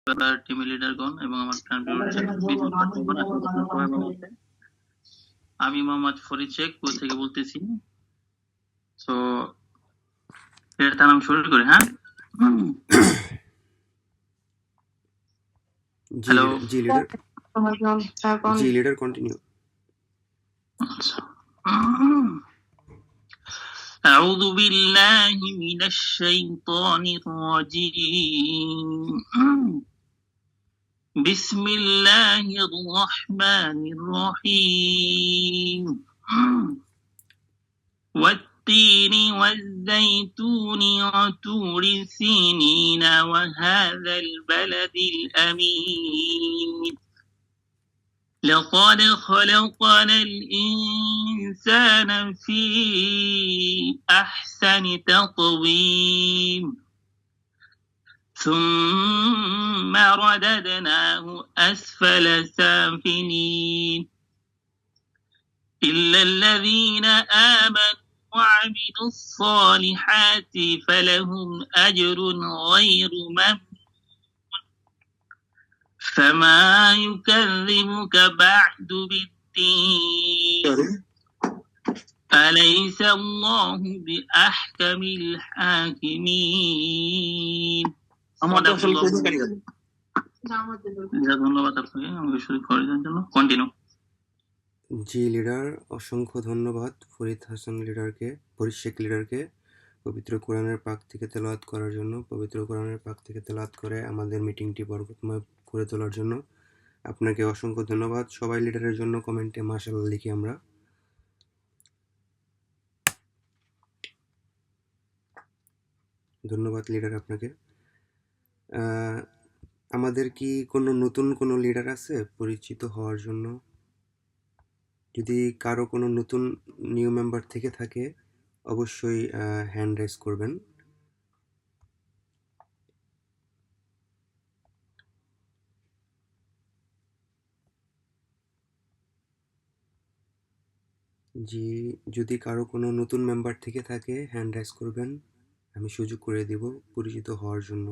Team লিডারগণ এবং আমার প্রাণপ্রিয় সবাই ভালো আছেন। আমি মোহাম্মদ ফরিদ শেখ কুয়েত থেকে বলতেছি। তো এর তার আমি শুরু করি। হ্যাঁ, হ্যালো। জি লিডার কন্টিনিউ। أعوذ بالله من الشيطان الرجيم. بسم الله الرحمن الرحيم. والتين والزيتون وطور سينين وهذا البلد الأمين لقد خلقنا الإنسان في أحسن تقويم ثم رددناه أسفل سافلين إلا الذين آمنوا وعملوا الصالحات فلهم أجر غير ممنون فما يكذبك بعد بالدين أليس الله بأحكم الحاكمين ধন্যবাদ আপনাকে আমাকে শুরু করার জন্য। কন্টিনিউ। জি লিডার, অসংখ্য ধন্যবাদ ফরিদ শেখ লিডারকে পবিত্র কোরআনের পাক থেকে তেলাওয়াত করার জন্য, পবিত্র কোরআনের পাক থেকে তেলাওয়াত করে আমাদের মিটিংটি বরকতময় করে তোলার জন্য আপনাকে অসংখ্য ধন্যবাদ। সবাই লিডারের জন্য কমেন্টে মাশাআল্লাহ লিখি আমরা। ধন্যবাদ লিডার আপনাকে। আমাদের কি নতুন কোনো লিডার আছে পরিচিত হওয়ার জন্য? যদি কারো কোনো নতুন নিউ মেম্বার থেকে থাকে অবশ্যই হ্যান্ড রেজ করবেন। জি, যদি কারো কোনো নতুন মেম্বার থেকে থাকে হ্যান্ড রেজ করবেন, আমি সুযোগ করে দেব পরিচিত হওয়ার জন্য।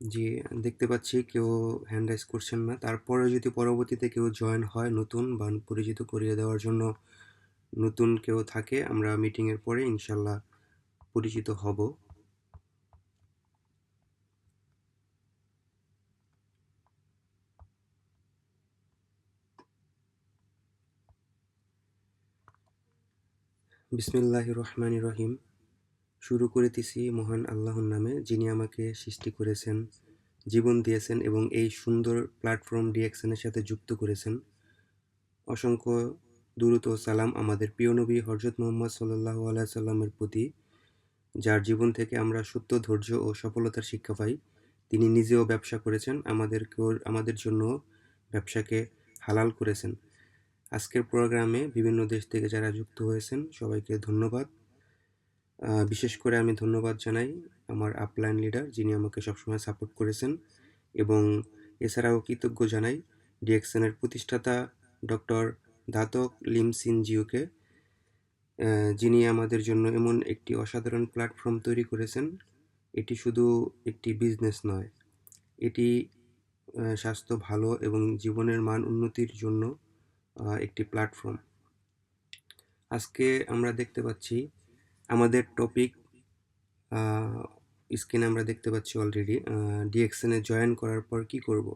জি, দেখতে পাচ্ছি কেউ হ্যান্ড রাইজ করছেন না। তারপরে যদি পরবর্তীতে কেউ জয়েন হয় নতুন বা পরিচিত করিয়ে দেওয়ার জন্য নতুন কেউ থাকে, আমরা মিটিংয়ের পরে ইনশাল্লাহ পরিচিত হব। বিসমিল্লাহির রহমানির রহিম। শুরু করিতেছি মহান আল্লাহর নামে, যিনি আমাকে সৃষ্টি করেছেন, জীবন দিয়েছেন এবং এই সুন্দর প্ল্যাটফর্ম ডিএক্সএনের সাথে যুক্ত করেছেন। অসংখ্য দুরূদ ও সালাম আমাদের প্রিয় নবী হযরত মুহাম্মদ সাল্লাল্লাহু আলাইহি সাল্লামের প্রতি, যার জীবন থেকে আমরা সত্য, ধৈর্য ও সফলতার শিক্ষা পাই। তিনি নিজেও ব্যবসা করেছেন, আমাদের জন্য ব্যবসাকে হালাল করেছেন। আজকের প্রোগ্রামে বিভিন্ন দেশ থেকে যারা যুক্ত হয়েছেন সবাইকে ধন্যবাদ। বিশেষ করে আমি ধন্যবাদ জানাই আমার আপলাইন লিডার, যিনি আমাকে সবসময় সাপোর্ট করেছেন, এবং এছাড়াও কৃতজ্ঞ জানাই ডিএক্সএনের প্রতিষ্ঠাতা ডক্টর দাতক লিম সিন জিওকে, যিনি আমাদের জন্য এমন একটি অসাধারণ প্ল্যাটফর্ম তৈরি করেছেন। এটি শুধু একটি বিজনেস নয়, এটি স্বাস্থ্য ভালো এবং জীবনের মান উন্নতির জন্য একটি প্ল্যাটফর্ম। আজকে আমরা দেখতে পাচ্ছি আমাদের টপিক, স্ক্রিনে আমরা দেখতে পাচ্ছি অলরেডি, ডিএক্সএনে জয়েন করার পর কি করব।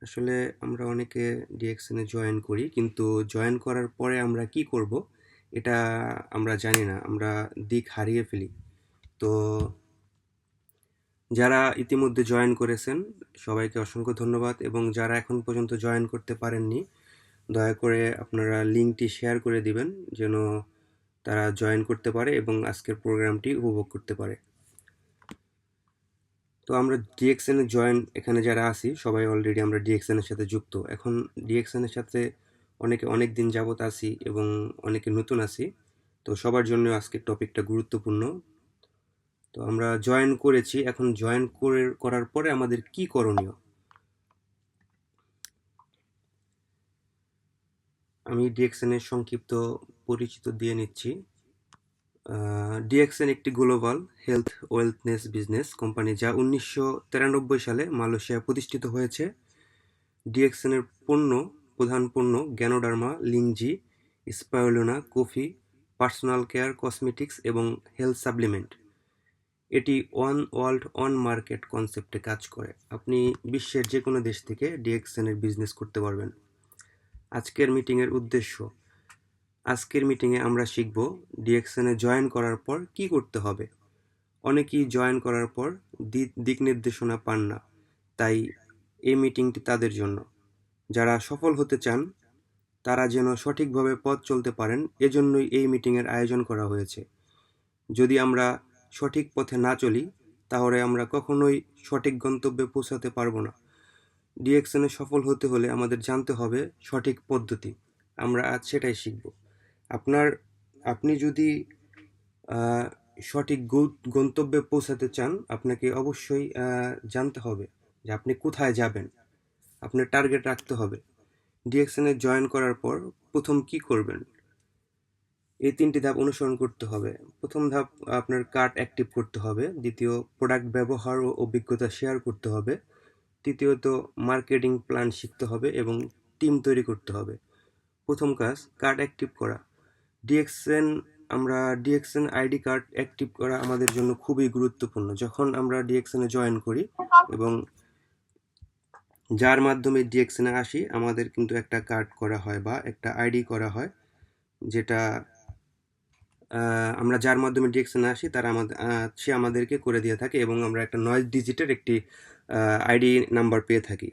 আসলে আমরা অনেকে ডিএক্সএনে জয়েন করি, কিন্তু জয়েন করার পরে আমরা কি করব এটা আমরা জানি না, আমরা দিক হারিয়ে ফেলি। তো যারা ইতিমধ্যে জয়েন করেছেন সবাইকে অসংখ্য ধন্যবাদ, এবং যারা এখন পর্যন্ত জয়েন করতে পারেননি দয়া করে আপনারা লিঙ্কটি শেয়ার করে দিবেন, যেন তারা জয়েন করতে পারে এবং আজকের প্রোগ্রামটি উপভোগ করতে পারে। তো আমরা ডিএক্সএন জয়েন, এখানে যারা আছি সবাই অলরেডি আমরা ডিএক্সএন এর সাথে যুক্ত। এখন ডিএক্সএন এর সাথে অনেকে অনেক দিন যাবত আছি এবং অনেকে নতুন আছি, তো সবার জন্য আজকের টপিকটা গুরুত্বপূর্ণ। তো আমরা জয়েন করেছি, এখন জয়েন করার পরে আমাদের কি করণীয়। আমি ডিএক্সএন এর সংক্ষিপ্ত পরিচিত দিয়ে নিচ্ছি। ডিএক্সএন একটি global health wellness business company যা 1993 সালে মালয়েশিয়ায় প্রতিষ্ঠিত হয়েছে। ডিএক্সএন এর প্রধান পণ্য Ganoderma, Lindsay, spirulina, coffee, personal care, cosmetics এবং হেলথ সাপ্লিমেন্ট। এটি ওয়ান ওয়ার্ল্ড ওয়ান মার্কেট কনসেপ্টে কাজ করে। আপনি বিশ্বের যে কোনো দেশ থেকে ডিএক্সএন এর বিজনেস করতে পারবেন। আজকের মিটিংয়ের উদ্দেশ্য: আজকের মিটিংয়ে আমরা শিখব ডিএক্সএন এ জয়েন করার পর কি করতে হবে। অনেকেই জয়েন করার পর দিক নির্দেশনা পান না, তাই এই মিটিংটি তাদের জন্য। যারা সফল হতে চান তারা যেন সঠিকভাবে পথ চলতে পারেন, এজন্যই এই মিটিংয়ের আয়োজন করা হয়েছে। যদি আমরা সঠিক পথে না চলি তাহলে আমরা কখনোই সঠিক গন্তব্যে পৌঁছাতে পারবো না। ডিএক্সএন এ সফল হতে হলে আমাদের জানতে হবে সঠিক পদ্ধতি। আমরা আজ সেটাই শিখব। আপনি যদি সঠিক গন্তব্যে পৌঁছাতে চান, আপনাকে অবশ্যই জানতে হবে যে আপনি কোথায় যাবেন। আপনার টার্গেট রাখতে হবে। ডিএক্সএন এ জয়েন করার পর প্রথম কি করবেন, এই 3টি ধাপ অনুসরণ করতে হবে। প্রথম ধাপ, আপনার কার্ড অ্যাক্টিভ করতে হবে। দ্বিতীয়, প্রোডাক্ট ব্যবহার ও অভিজ্ঞতা শেয়ার করতে হবে। তৃতীয়ত, মার্কেটিং প্ল্যান শিখতে হবে এবং টিম তৈরি করতে হবে। প্রথম কাজ, কার্ড অ্যাক্টিভ করা। ডিএক্সএন আইডি কার্ড অ্যাক্টিভ করা আমাদের জন্য খুবই গুরুত্বপূর্ণ। যখন আমরা ডিএক্সএন এ জয়েন করি এবং যার মাধ্যমে ডিএক্সএন এ আসি, আমাদের কিন্তু একটা কার্ড করা হয় বা একটা আইডি করা হয়, যেটা আমরা যার মাধ্যমে ডিএক্সএন এ আসি সে আমাদেরকে করে দিয়ে থাকে এবং আমরা একটা 9 ডিজিটের একটি আইডি নাম্বার পেয়ে থাকি।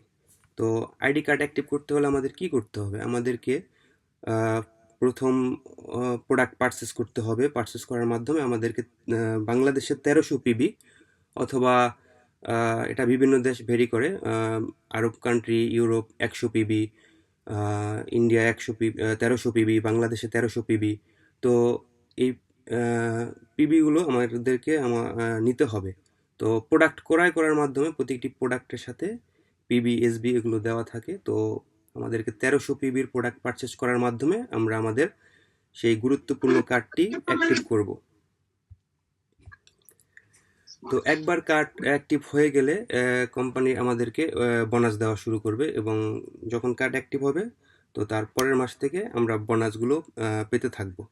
তো আইডি কার্ড অ্যাক্টিভ করতে হলে আমাদের কি করতে হবে? আমাদেরকে প্রথম প্রোডাক্ট পারচেস করতে হবে। পারচেস করার মাধ্যমে আমাদেরকে বাংলাদেশের 1300 পিবি অথবা এটা বিভিন্ন দেশ ভেরি করে, Arab country, Europe 100 PB, India 1300 PB, বাংলাদেশে 1300 পিবি। তো এই পিবিগুলো আমাদেরকে নিতে হবে। তো প্রোডাক্ট ক্রয় করার মাধ্যমে প্রতিটি প্রোডাক্টের সাথে পিবি, এসবি এগুলো দেওয়া থাকে। তো আমাদেরকে 1300 পিবির প্রোডাক্ট পারচেস করার মাধ্যমে আমরা আমাদের সেই গুরুত্বপূর্ণ কার্ডটি অ্যাক্টিভ করব। তো একবার কার্ড অ্যাক্টিভ হয়ে গেলে কোম্পানি আমাদেরকে বোনাস দেওয়া শুরু করবে এবং যখন কার্ড অ্যাক্টিভ হবে তো তার পরের মাস থেকে আমরা বোনাসগুলো পেতে থাকবো।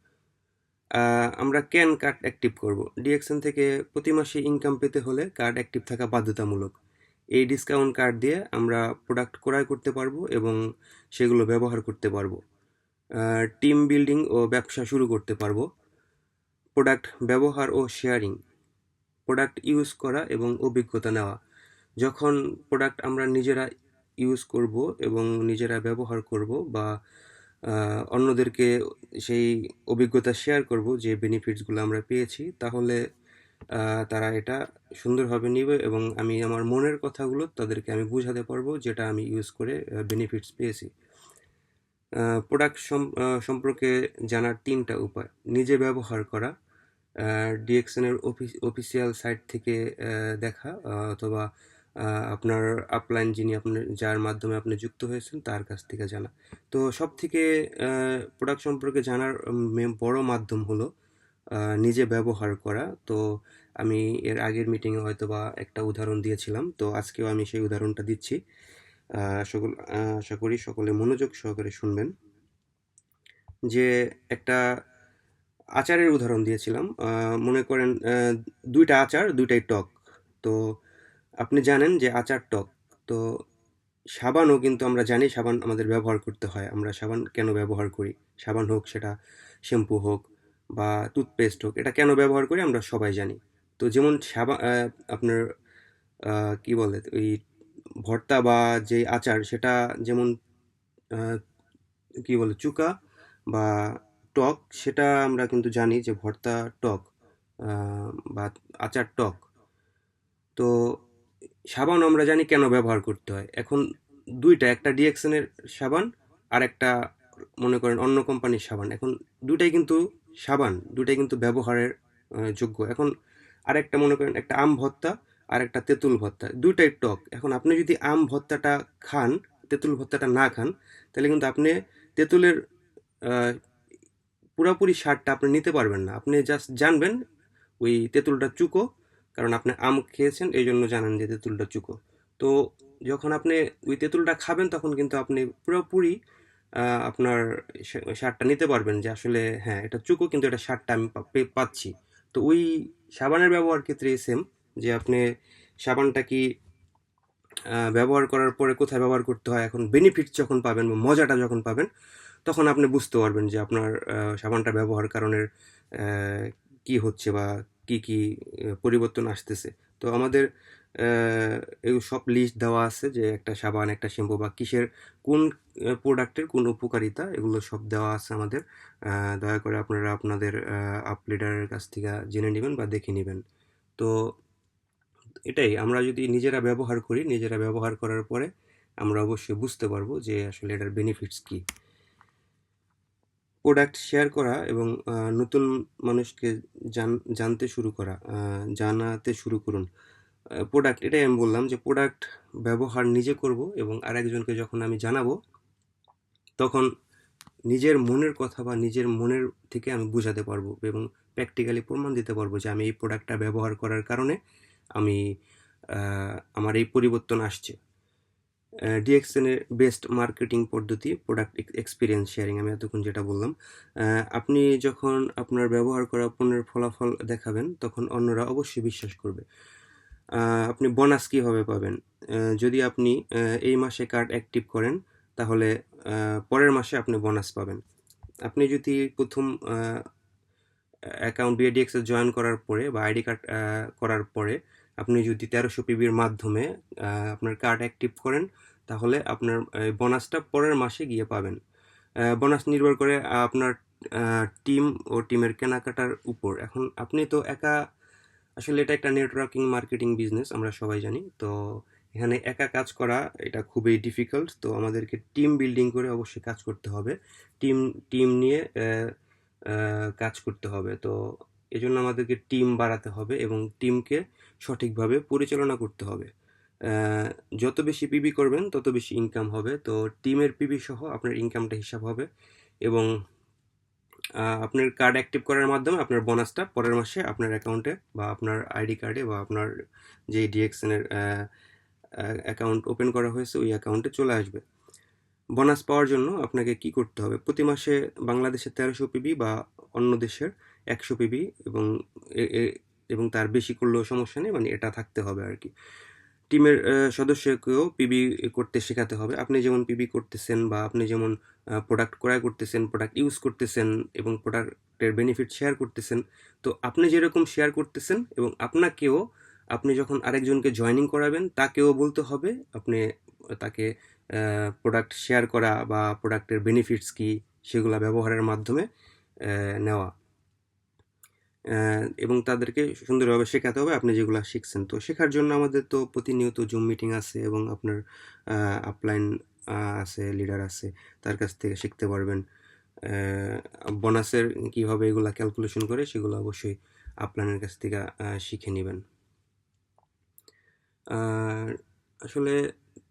আমরা কেন কার্ড অ্যাক্টিভ করব? ডিএক্সএন থেকে প্রতি মাসে ইনকাম পেতে হলে কার্ড অ্যাক্টিভ থাকা বাধ্যতামূলক। এই ডিসকাউন্ট কার্ড দিয়ে আমরা প্রোডাক্ট ক্রয় করতে পারবো এবং সেগুলো ব্যবহার করতে পারবো। টিম বিল্ডিং ও ব্যবসা শুরু করতে পারবো। প্রোডাক্ট ব্যবহার ও শেয়ারিং, প্রোডাক্ট ইউজ করা এবং অভিজ্ঞতা নেওয়া। যখন প্রোডাক্ট আমরা নিজেরা ইউজ করব এবং নিজেরা ব্যবহার করব বা অন্যদেরকে সেই অভিজ্ঞতা শেয়ার করব যে বেনিফিটসগুলো আমরা পেয়েছি, তাহলে তারা এটা সুন্দরভাবে নেবে এবং আমি আমার মনের কথাগুলো তাদেরকে আমি বোঝাতে পারবো যেটা আমি ইউজ করে বেনিফিটস পেয়েছি। প্রোডাক্ট সম্পর্কে জানার 3টা উপায়: নিজে ব্যবহার করা, ডিএক্সএন এর অফিসিয়াল সাইট থেকে দেখা, অথবা আপনার আপলাইন যার মাধ্যমে আপনি যুক্ত হয়েছেন তার কাছ থেকে জানা। তো সব থেকে প্রোডাক্ট সম্পর্কে জানার বড় মাধ্যম হলো নিজে ব্যবহার করা। তো আমি এর আগের মিটিংয়ে হয়তোবা একটা উদাহরণ দিয়েছিলাম, তো আজকেও আমি সেই উদাহরণটা দিচ্ছি। আশা করি সকলে মনোযোগ সহকারে শুনবেন। যে একটা আচারের উদাহরণ দিয়েছিলাম। মনে করেন 2টা আচার, 2টাই টক। তো আপনি জানেন যে আচার টক। তো সাবানও কিন্তু আমরা জানি সাবান আমাদের ব্যবহার করতে হয়। আমরা সাবান কেন ব্যবহার করি? সাবান হোক, সেটা শ্যাম্পু হোক বা টুথপেস্ট হোক, এটা কেন ব্যবহার করি আমরা সবাই জানি। তো যেমন আপনার কি বলে ওই ভর্তা বা যে আচার, সেটা যেমন কি বলে চুকা বা টক, সেটা আমরা কিন্তু জানি যে ভর্তা টক বা আচার টক। তো সাবান আমরা জানি কেন ব্যবহার করতে হয়। এখন 2টা, একটা ডিএক্সএন এর সাবান আর একটা মনে করেন অন্য কোম্পানির সাবান। এখন 2টাই কিন্তু সাবান, 2টাই কিন্তু ব্যবহারের যোগ্য। এখন আরেকটা মনে করেন একটা আম ভর্তা আর একটা তেঁতুল ভর্তা, 2টাই টক। এখন আপনি যদি আম ভর্তাটা খান, তেঁতুল ভর্তাটা না খান, তাহলে কিন্তু আপনি তেঁতুলের পুরোপুরি স্বাদটা আপনি নিতে পারবেন না। আপনি জাস্ট জানবেন ওই তেঁতুলটা চুকো, কারণ আপনি আম খেয়েছেন এই জন্য জানেন যে তেঁতুলটা চুকো। তো যখন আপনি ওই তেঁতুলটা খাবেন তখন কিন্তু আপনি পুরোপুরি আপনার স্বাদটা নিতে পারবেন যে আসলে হ্যাঁ এটা চুকো কিন্তু এটা স্বাদটা আমি পাচ্ছি। তো ওই সাবানের ব্যবহার ক্ষেত্রে সেম, যে আপনি সাবানটা কি ব্যবহার করার পরে কোথায় ব্যবহার করতে হয়, এখন বেনিফিট যখন পাবেন বা মজাটা যখন পাবেন তখন আপনি বুঝতে পারবেন যে আপনার সাবানটা ব্যবহার কারণের আহ, কি হচ্ছে বা কি কি পরিবর্তন আসতেছে। তো আমাদের এই সব লিস্ট দেওয়া আছে যে একটা সাবান একটা শ্যাম্পু বা কিসের কোন প্রোডাক্টের কোন উপকারিতা, এগুলো সব দেওয়া আছে আমাদের। দয়া করে আপনারা আপনাদের আপ লিডারের কাছ থেকে জেনে নেবেন বা দেখে নেবেন। তো এটাই, আমরা যদি নিজেরা ব্যবহার করি, নিজেরা ব্যবহার করার পরে আমরা অবশ্যই বুঝতে পারবো যে আসলে এটার বেনিফিটস কি। প্রোডাক্ট শেয়ার করা এবং নতুন মানুষকে জানতে শুরু করা, জানাতে শুরু করুন। প্রোডাক্ট, এটাই আমি বললাম যে প্রোডাক্ট ব্যবহার নিজে করব এবং আরেকজনকে যখন আমি জানাবো তখন নিজের মনের কথা বা নিজের মনের থেকে আমি বোঝাতে পারবো এবং প্র্যাকটিক্যালি প্রমাণ দিতে পারবো যে আমি এই প্রোডাক্টটা ব্যবহার করার কারণে আমি আমার এই পরিবর্তন আসছে। ডিএক্সএনের বেস্ট মার্কেটিং পদ্ধতি প্রোডাক্ট এক্সপিরিয়েন্স শেয়ারিং, আমি এতক্ষণ যেটা বললাম। আপনি যখন আপনার ব্যবহার করা পণ্যের ফলাফল দেখাবেন তখন অন্যরা অবশ্যই বিশ্বাস করবে। আপনি বোনাস কীভাবে পাবেন? যদি আপনি এই মাসে কার্ড অ্যাক্টিভ করেন তাহলে পরের মাসে আপনি বোনাস পাবেন। আপনি যদি প্রথম অ্যাকাউন্ট বিএডিএক্সে জয়েন করার পরে বা আইডি কার্ড করার পরে আপনি যদি 1300 পিবির মাধ্যমে আপনার কার্ড অ্যাক্টিভ করেন তাহলে আপনার বোনাসটা পরের মাসে গিয়ে পাবেন। বোনাস নির্ভর করে আপনার টিম ও টিমের কেনাকাটার উপর। এখন আপনি তো একা, আসলে এটা একটা নেটওয়ার্কিং মার্কেটিং বিজনেস, আমরা সবাই জানি। তো এখানে একা কাজ করা এটা খুবই ডিফিকাল্ট। তো আমাদেরকে টিম বিল্ডিং করে অবশ্যই কাজ করতে হবে, টিম টিম নিয়ে কাজ করতে হবে। তো এজন্য আমাদেরকে টিম বাড়াতে হবে এবং টিমকে সঠিকভাবে পরিচালনা করতে হবে। যত বেশি পিবি করবেন তত বেশি ইনকাম হবে। তো টিমের পিবি সহ আপনার ইনকামটা হিসাব হবে এবং আপনার কার্ড অ্যাক্টিভ করার মাধ্যমে আপনার বোনাসটা পরের মাসে আপনার অ্যাকাউন্টে বা আপনার আইডি কার্ডে বা আপনার যে ডিএক্সএনের অ্যাকাউন্ট ওপেন করা হয়েছে ওই অ্যাকাউন্টে চলে আসবে। বোনাস পাওয়ার জন্য আপনাকে কি করতে হবে? প্রতি মাসে বাংলাদেশের 1300 পিবি বা অন্য দেশের 100 পিবি এবং তার বেশি করলেও সমস্যা নেই, মানে এটা থাকতে হবে আর কি। টিমের সদস্যকেও পিবি করতে শেখাতে হবে। আপনি যেমন পিবি করতেছেন বা আপনি যেমন প্রোডাক্ট ক্রয় করতেছেন, প্রোডাক্ট ইউজ করতেছেন এবং প্রোডাক্টের বেনিফিট শেয়ার করতেছেন, তো আপনি যেরকম শেয়ার করতেছেন এবং আপনাকেও, আপনি যখন আরেকজনকে জয়েনিং করাবেন তাকেও বলতে হবে, আপনি তাকে প্রোডাক্ট শেয়ার করা বা প্রোডাক্টের বেনিফিটস কি সেগুলো ব্যবহারের মাধ্যমে নেওয়া এবং তাদেরকে সুন্দরভাবে শেখাতে হবে আপনি যেগুলো শিখছেন। তো শেখার জন্য আমাদের তো প্রতিনিয়ত জুম মিটিং আছে এবং আপনার আপলাইন আছে, লিডার আছে, তার কাছ থেকে শিখতে পারবেন। বোনাসের কীভাবে এগুলো ক্যালকুলেশন করে সেগুলো অবশ্যই আপলাইনের কাছ থেকে শিখে নেবেন। আসলে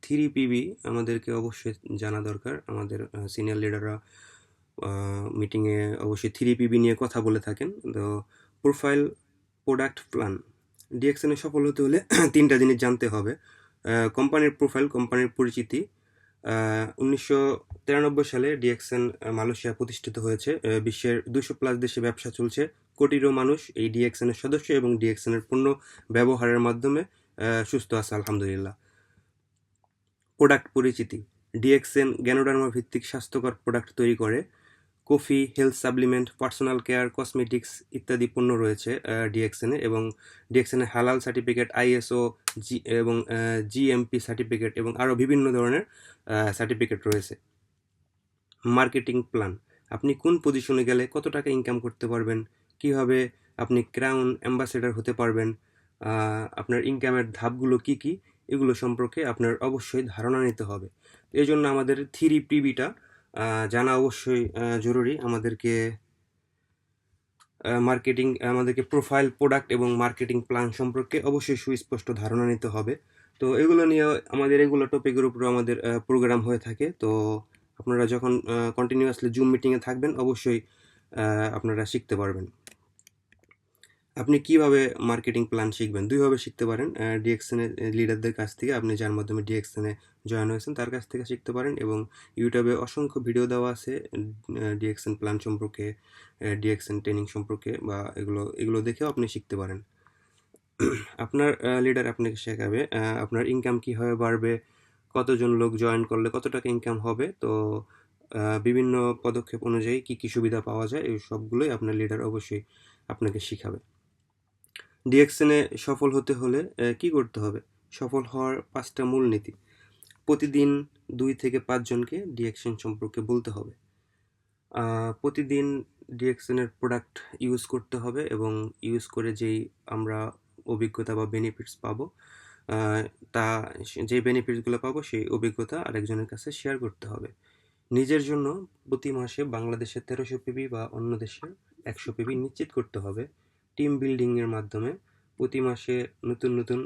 3 পিবি আমাদেরকে অবশ্যই জানা দরকার। আমাদের সিনিয়র লিডাররা মিটিংয়ে অবশ্যই 3 পিবি নিয়ে কথা বলে থাকেন। তো প্রোফাইল, প্রোডাক্ট, প্ল্যান। ডিএক্সএনে সফল হতে হলে 3টা জিনিস জানতে হবে। কোম্পানির প্রোফাইল, কোম্পানির পরিচিতি। 1993 সালে ডিএক্সএন মালয়েশিয়া প্রতিষ্ঠিত হয়েছে। বিশ্বের 200+ দেশে ব্যবসা চলছে। কোটিরও মানুষ এই ডিএক্সএনের সদস্য এবং ডিএক্সএনের পণ্য ব্যবহারের মাধ্যমে সুস্থ আছে আলহামদুলিল্লাহ। প্রোডাক্ট পরিচিতি। ডিএক্সএন গ্যানোডার্মা ভিত্তিক স্বাস্থ্যকর প্রোডাক্ট তৈরি করে। Coffee, health supplement, personal care, cosmetics ইত্যাদি পণ্য রয়েছে ডিএক্সএনে এবং ডিএক্সএনে হালাল সার্টিফিকেট, আইএসও এবং জিএমপি সার্টিফিকেট এবং আরও বিভিন্ন ধরনের সার্টিফিকেট রয়েছে। Marketing plan. আপনি কোন পজিশনে গেলে কত টাকা ইনকাম করতে পারবেন, কিভাবে আপনি ক্রাউন অ্যাম্বাসেডর হতে পারবেন, আপনার ইনকামের ধাপগুলো কি কি, এগুলো সম্পর্কে আপনার অবশ্যই ধারণা নিতে হবে। এই জন্য আমাদের 3পিবিটা জানা অবশ্যই জরুরি। আমাদেরকে আমাদেরকে প্রোফাইল, প্রোডাক্ট এবং মার্কেটিং প্ল্যান সম্পর্কে অবশ্যই সুস্পষ্ট ধারণা নিতে হবে। তো এগুলো নিয়ে আমাদের এগুলো টপিকের উপর আমাদের প্রোগ্রাম হয়ে থাকে। তো আপনারা যখন কন্টিনিউয়াসলি জুম মিটিংয়ে থাকবেন অবশ্যই আপনারা শিখতে পারবেন। আপনি কিভাবে মার্কেটিং প্ল্যান শিখবেন? ২ ভাবে শিখতে পারেন। ডিএক্সএনের লিডারদের কাছ থেকে, আপনি যার মাধ্যমে ডিএক্সএনে জয়েন হয়েছেন তার কাছ থেকে শিখতে পারেন, এবং ইউটিউবে অসংখ্য ভিডিও দেওয়া আছে ডিএক্সএন প্ল্যান সম্পর্কে, ডিএক্সএন ট্রেনিং সম্পর্কে, বা এগুলো দেখেও আপনি শিখতে পারেন। আপনার লিডার আপনাকে শেখাবে আপনার ইনকাম কীভাবে বাড়বে, কতজন লোক জয়েন করলে কত টাকা ইনকাম হবে, তো বিভিন্ন পদক্ষেপ অনুযায়ী কী কী সুবিধা পাওয়া যায়, এই সবগুলোই আপনার লিডার অবশ্যই আপনাকে শিখাবে। ডিএক্সএনে সফল হতে হলে কি করতে হবে? সফল হওয়ার 5টা মূলনীতি। প্রতিদিন 2 থেকে 5 জনকে ডিএক্সএন সম্পর্কে বলতে হবে। প্রতিদিন ডিএক্সএনের প্রোডাক্ট ইউজ করতে হবে, এবং ইউজ করে যেই আমরা অভিজ্ঞতা বা বেনিফিটস পাবো, তা যে বেনিফিটসগুলো পাবো সেই অভিজ্ঞতা আরেকজনের কাছে শেয়ার করতে হবে। নিজের জন্য প্রতি মাসে বাংলাদেশের 1300 পিবি বা অন্য দেশের 100 পিবি নিশ্চিত করতে হবে। টিম বিল্ডিংয়ের মাধ্যমে প্রতি মাসে নতুন নতুন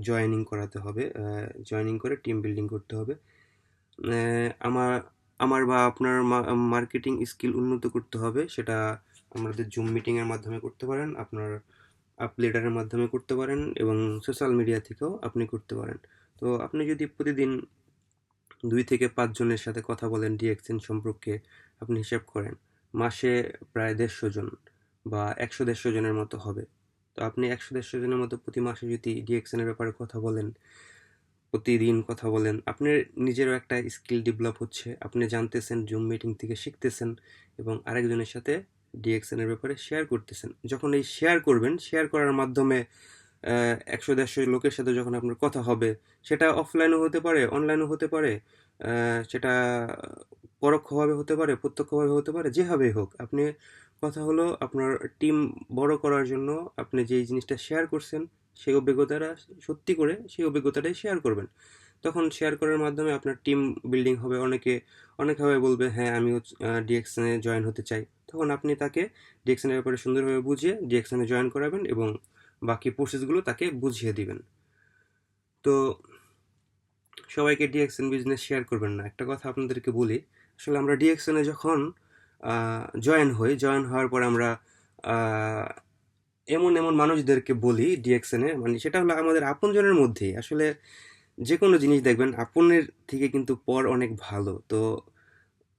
জয়েনিং করাতে হবে, জয়েনিং করে টিম বিল্ডিং করতে হবে। আমার বা আপনার মার্কেটিং স্কিল উন্নত করতে হবে, সেটা আমাদের জুম মিটিংয়ের মাধ্যমে করতে পারেন, আপনার লিডারের মাধ্যমে করতে পারেন, এবং সোশ্যাল মিডিয়া থেকেও আপনি করতে পারেন। তো আপনি যদি প্রতিদিন 2 থেকে 5 জনের সাথে কথা বলেন ডিএক্সএন সম্পর্কে, আপনি হিসাব করেন মাসে প্রায় 150 জন বা 100-150 জনের মতো হবে। তো আপনি 100-150 জনের মতো প্রতি মাসে যদি ডিএক্সএনের ব্যাপারে কথা বলেন, প্রতিদিন কথা বলেন, আপনার নিজেরও একটা স্কিল ডেভেলপ হচ্ছে, আপনি জানতেছেন, জুম মিটিং থেকে শিখতেছেন, এবং আরেকজনের সাথে ডিএক্সএনের ব্যাপারে শেয়ার করতেছেন। যখন এই শেয়ার করবেন, শেয়ার করার মাধ্যমে 100-150 লোকের সাথে যখন আপনার কথা হবে, সেটা অফলাইনও হতে পারে, অনলাইনও হতে পারে, সেটা পরোক্ষভাবে হতে পারে, প্রত্যক্ষভাবে হতে পারে, যেভাবেই হোক। আপনি কথা হলো আপনার টিম বড় করার জন্য আপনি যেই জিনিসটা শেয়ার করছেন, সেই অভিজ্ঞতাটা সত্যি করে সেই অভিজ্ঞতাটাই শেয়ার করবেন। তখন শেয়ার করার মাধ্যমে আপনার টিম বিল্ডিং হবে। অনেকভাবে বলবে, হ্যাঁ আমিও ডিএক্সএনে জয়েন হতে চাই। তখন আপনি তাকে ডিএক্সএনের ব্যাপারে সুন্দরভাবে বুঝিয়ে ডিএক্সএনে জয়েন করাবেন, এবং বাকি প্রসেসগুলো তাকে বুঝিয়ে দিবেন। তো সবাইকে ডিএক্সএন বিজনেস শেয়ার করবেন না। একটা কথা আপনাদেরকে বলি, আসলে আমরা ডিএক্সএনে যখন জয়েন হওয়ার পর আমরা এমন এমন মানুষদেরকে বলি ডিএক্সএনে, মানে সেটা হলো আমাদের আপনজনের মধ্যেই। আসলে যে কোনো জিনিস দেখবেন আপনের থেকে কিন্তু পর অনেক ভালো। তো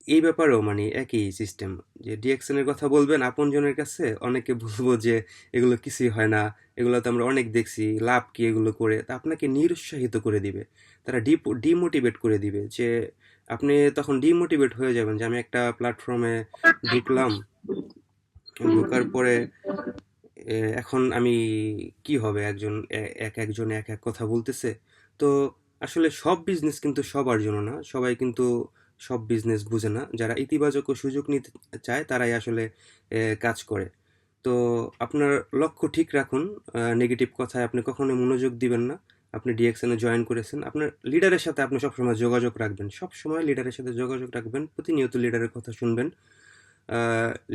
এই ব্যাপারেও মানে একই সিস্টেম, যে ডিএক্সএনের কথা বলবেন আপনজনের কাছে, অনেকে বলবো যে এগুলো কিছুই হয় না, এগুলো তো আমরা অনেক দেখছি, লাভ কি এগুলো করে, তা আপনাকে নিরুৎসাহিত করে দিবে, তারা ডিমোটিভেট করে দিবে, যে আপনি তখন ডিমোটিভেট হয়ে যাবেন, যে আমি একটা প্ল্যাটফর্মে ঢুকলাম, ঢোকার পরে এখন আমি কি হবে, একজন এক এক কথা বলতেছে। তো আসলে সব বিজনেস কিন্তু সবার জন্য না, সবাই কিন্তু সব বিজনেস বুঝে না। যারা ইতিবাচক ও সুযোগ নিতে চায় তারাই আসলে কাজ করে। তো আপনার লক্ষ্য ঠিক রাখুন, নেগেটিভ কথায় আপনি কখনোই মনোযোগ দিবেন না। আপনি ডিএক্সএনে জয়েন করেছেন, আপনার লিডারের সাথে আপনি সবসময় যোগাযোগ রাখবেন, সবসময় লিডারের সাথে যোগাযোগ রাখবেন, প্রতিনিয়ত লিডারের কথা শুনবেন,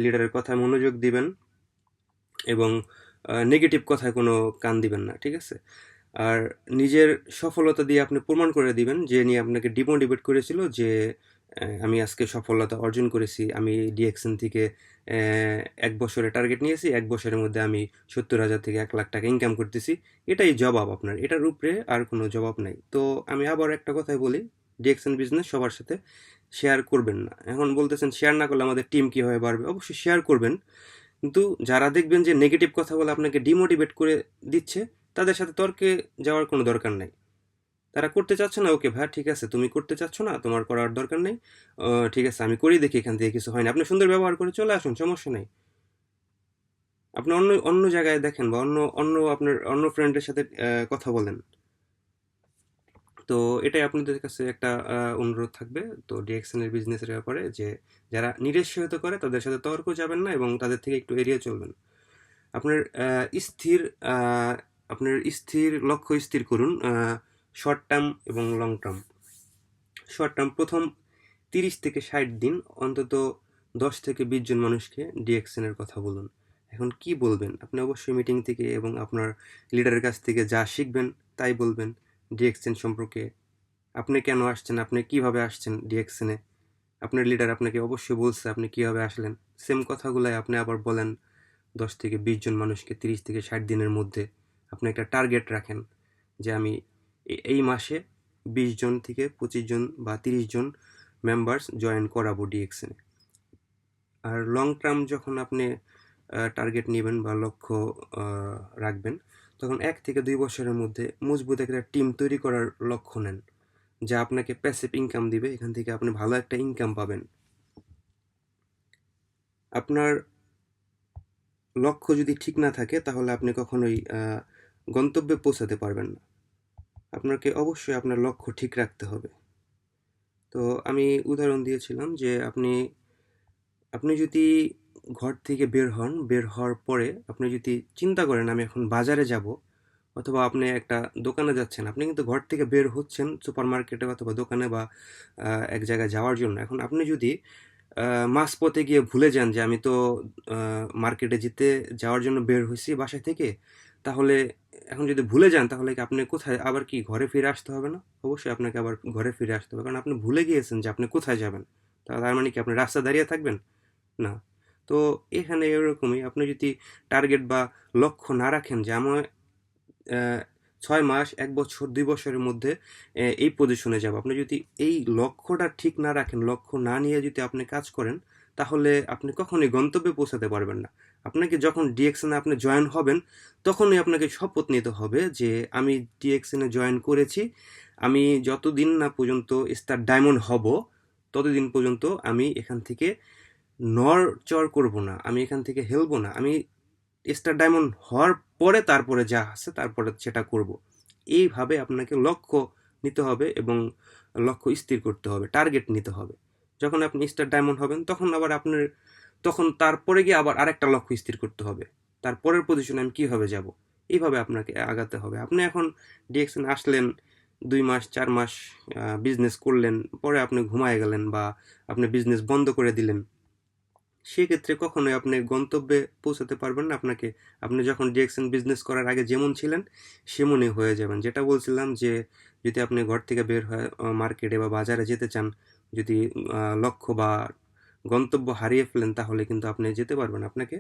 লিডারের কথায় মনোযোগ দিবেন, এবং নেগেটিভ কথায় কোনো কান দিবেন না, ঠিক আছে? আর নিজের সফলতা দিয়ে আপনি প্রমাণ করে দিবেন, যে নিয়ে আপনাকে ডিমোটিভেট করেছিল, যে আমি আজকে সফলতা অর্জন করেছি, আমি ডিএক্সএন থেকে 1 বছরে টার্গেট নিয়েছি, 1 বছরের মধ্যে আমি 70,000 থেকে 1 লাখ টাকা ইনকাম করতেছি। এটাই জবাব আপনার, এটার উপরে আর কোনো জবাব নাই। তো আমি আবার একটা কথাই বলি, ডিএক্সএন বিজনেস সবার সাথে শেয়ার করবেন না। এখন বলতেছেন শেয়ার না করলে আমাদের টিম কীভাবে বাড়বে? অবশ্যই শেয়ার করবেন, কিন্তু যারা দেখবেন যে নেগেটিভ কথা বলে আপনাকে ডিমোটিভেট করে দিচ্ছে, তাদের সাথে তর্কে যাওয়ার কোনো দরকার নাই। তারা করতে চাচ্ছে না, ওকে ভাই ঠিক আছে, তুমি করতে চাচ্ছ না, তোমার করার দরকার নেই, ঠিক আছে আমি করেই দেখি, এখান থেকে কিছু হয় না, আপনি সুন্দর ব্যবহার করে চলে আসুন, সমস্যা নেই। আপনি অন্য অন্য জায়গায় দেখেন, বা আপনার অন্য ফ্রেন্ডের সাথে কথা বলেন। তো এটাই আপনাদের কাছে একটা অনুরোধ থাকবে, তো ডিএক্সএন এর বিজনেসের ব্যাপারে, যে যারা নিরুৎসাহিত করে তাদের সাথে তর্ক যাবেন না, এবং তাদের থেকে একটু এড়িয়ে চলবেন। আপনার স্থির লক্ষ্য স্থির করুন, শর্ট টার্ম এবং লং টার্ম। শর্ট টার্ম, প্রথম 30 থেকে 60 দিন অন্তত 10 থেকে 20 জন মানুষকে ডিএক্সএনের কথা বলুন। এখন কি বলবেন? আপনি অবশ্যই মিটিং থেকে এবং আপনার লিডারের কাছ থেকে যা শিখবেন তাই বলবেন ডিএক্সএন সম্পর্কে। আপনি কেন আসছেন, আপনি কিভাবে আসছেন ডিএক্সএনে, আপনার লিডার আপনাকে অবশ্যই বলছে আপনি কিভাবে আসলেন, সেম কথাগুলাই আপনি আবার বলেন 10 থেকে 20 জন মানুষকে 30 থেকে 60 দিনের মধ্যে আপনি একটা টার্গেট রাখেন যে আমি এই মাসে 20 জন থেকে 25 জন বা 30 জন মেম্বার্স জয়েন করাবো ডিএক্সএনে। আর লং টার্ম যখন আপনি টার্গেট নেবেন বা লক্ষ্য রাখবেন, তখন 1 থেকে 2 বছরের মধ্যে মজবুত একটা টিম তৈরি করার লক্ষ্য নেন, যা আপনাকে প্যাসিভ ইনকাম দিবে। এখান থেকে আপনি ভালো একটা ইনকাম পাবেন। আপনার লক্ষ্য যদি ঠিক না থাকে তাহলে আপনি কখনোই গন্তব্যে পৌঁছাতে পারবেন না। আপনাকে অবশ্যই আপনার লক্ষ্য ঠিক রাখতে হবে। তো আমি উদাহরণ দিয়েছিলাম যে আপনি যদি ঘর থেকে বের হওয়ার পরে আপনি যদি চিন্তা করেন আমি এখন বাজারে যাব, অথবা আপনি একটা দোকানে যাচ্ছেন, আপনি কিন্তু ঘর থেকে বের হচ্ছেন সুপার মার্কেটে অথবা দোকানে বা এক জায়গায় যাওয়ার জন্য। এখন আপনি যদি মাঝপথে গিয়ে ভুলে যান যে আমি তো মার্কেটে যাওয়ার জন্য বের হয়েছি বাসা থেকে, তাহলে এখন যদি ভুলে যান তাহলে কি আপনি কোথায় আবার কি ঘরে ফিরে আসতে হবে না? অবশ্যই আপনাকে আবার ঘরে ফিরে আসতে হবে, কারণ আপনি ভুলে গিয়েছেন যে আপনি কোথায় যাবেন। তার মানে কি আপনি রাস্তা দাঁড়িয়ে থাকবেন? না। তো এখানে এরকমই, আপনি যদি টার্গেট বা লক্ষ্য না রাখেন যে আমার 6 মাস, 1 বছর, 2 বছরের মধ্যে এই পজিশনে যাব, আপনি যদি এই লক্ষ্যটা ঠিক না রাখেন, লক্ষ্য না নিয়ে যদি আপনি কাজ করেন, তাহলে আপনি কখনোই গন্তব্যে পৌঁছাতে পারবেন না। আপনাকে যখন ডিএক্সএনে আপনি জয়েন হবেন, তখনই আপনাকে শপথ নিতে হবে যে আমি ডিএক্সএনে জয়েন করেছি, আমি যতদিন না পর্যন্ত স্টার ডায়মন্ড হব ততদিন পর্যন্ত আমি এখান থেকে নড়চড় করব না, আমি এখান থেকে হেলবো না। আমি স্টার ডায়মন্ড হওয়ার পরে তারপরে যা আছে তারপরে সেটা করব। এইভাবে আপনাকে লক্ষ্য নিতে হবে এবং লক্ষ্য স্থির করতে হবে, টার্গেট নিতে হবে। যখন আপনি স্টার ডায়মন্ড হবেন তখন তারপরে গিয়ে আবার আরেকটা লক্ষ্য স্থির করতে হবে, তারপরের পজিশনে আমি কীভাবে যাব। এইভাবে আপনাকে আগাতে হবে। আপনি এখন ডিএক্সএন আসলেন, 2 মাস 4 মাস বিজনেস করলেন, পরে আপনি ঘুমায় গেলেন বা আপনি বিজনেস বন্ধ করে দিলেন, সেক্ষেত্রে কখনোই আপনি গন্তব্যে পৌঁছাতে পারবেন না। আপনি যখন ডিএক্সএন বিজনেস করার আগে যেমন ছিলেন সেমনই হয়ে যাবেন। যেটা বলছিলাম যে যদি আপনি ঘর থেকে বের হয়ে মার্কেটে বা বাজারে যেতে চান, যদি লক্ষ্য বা গন্তব্য হারিয়ে ফেলেন, তাহলে কিন্তু আপনি যেতে পারবেন। আপনাকে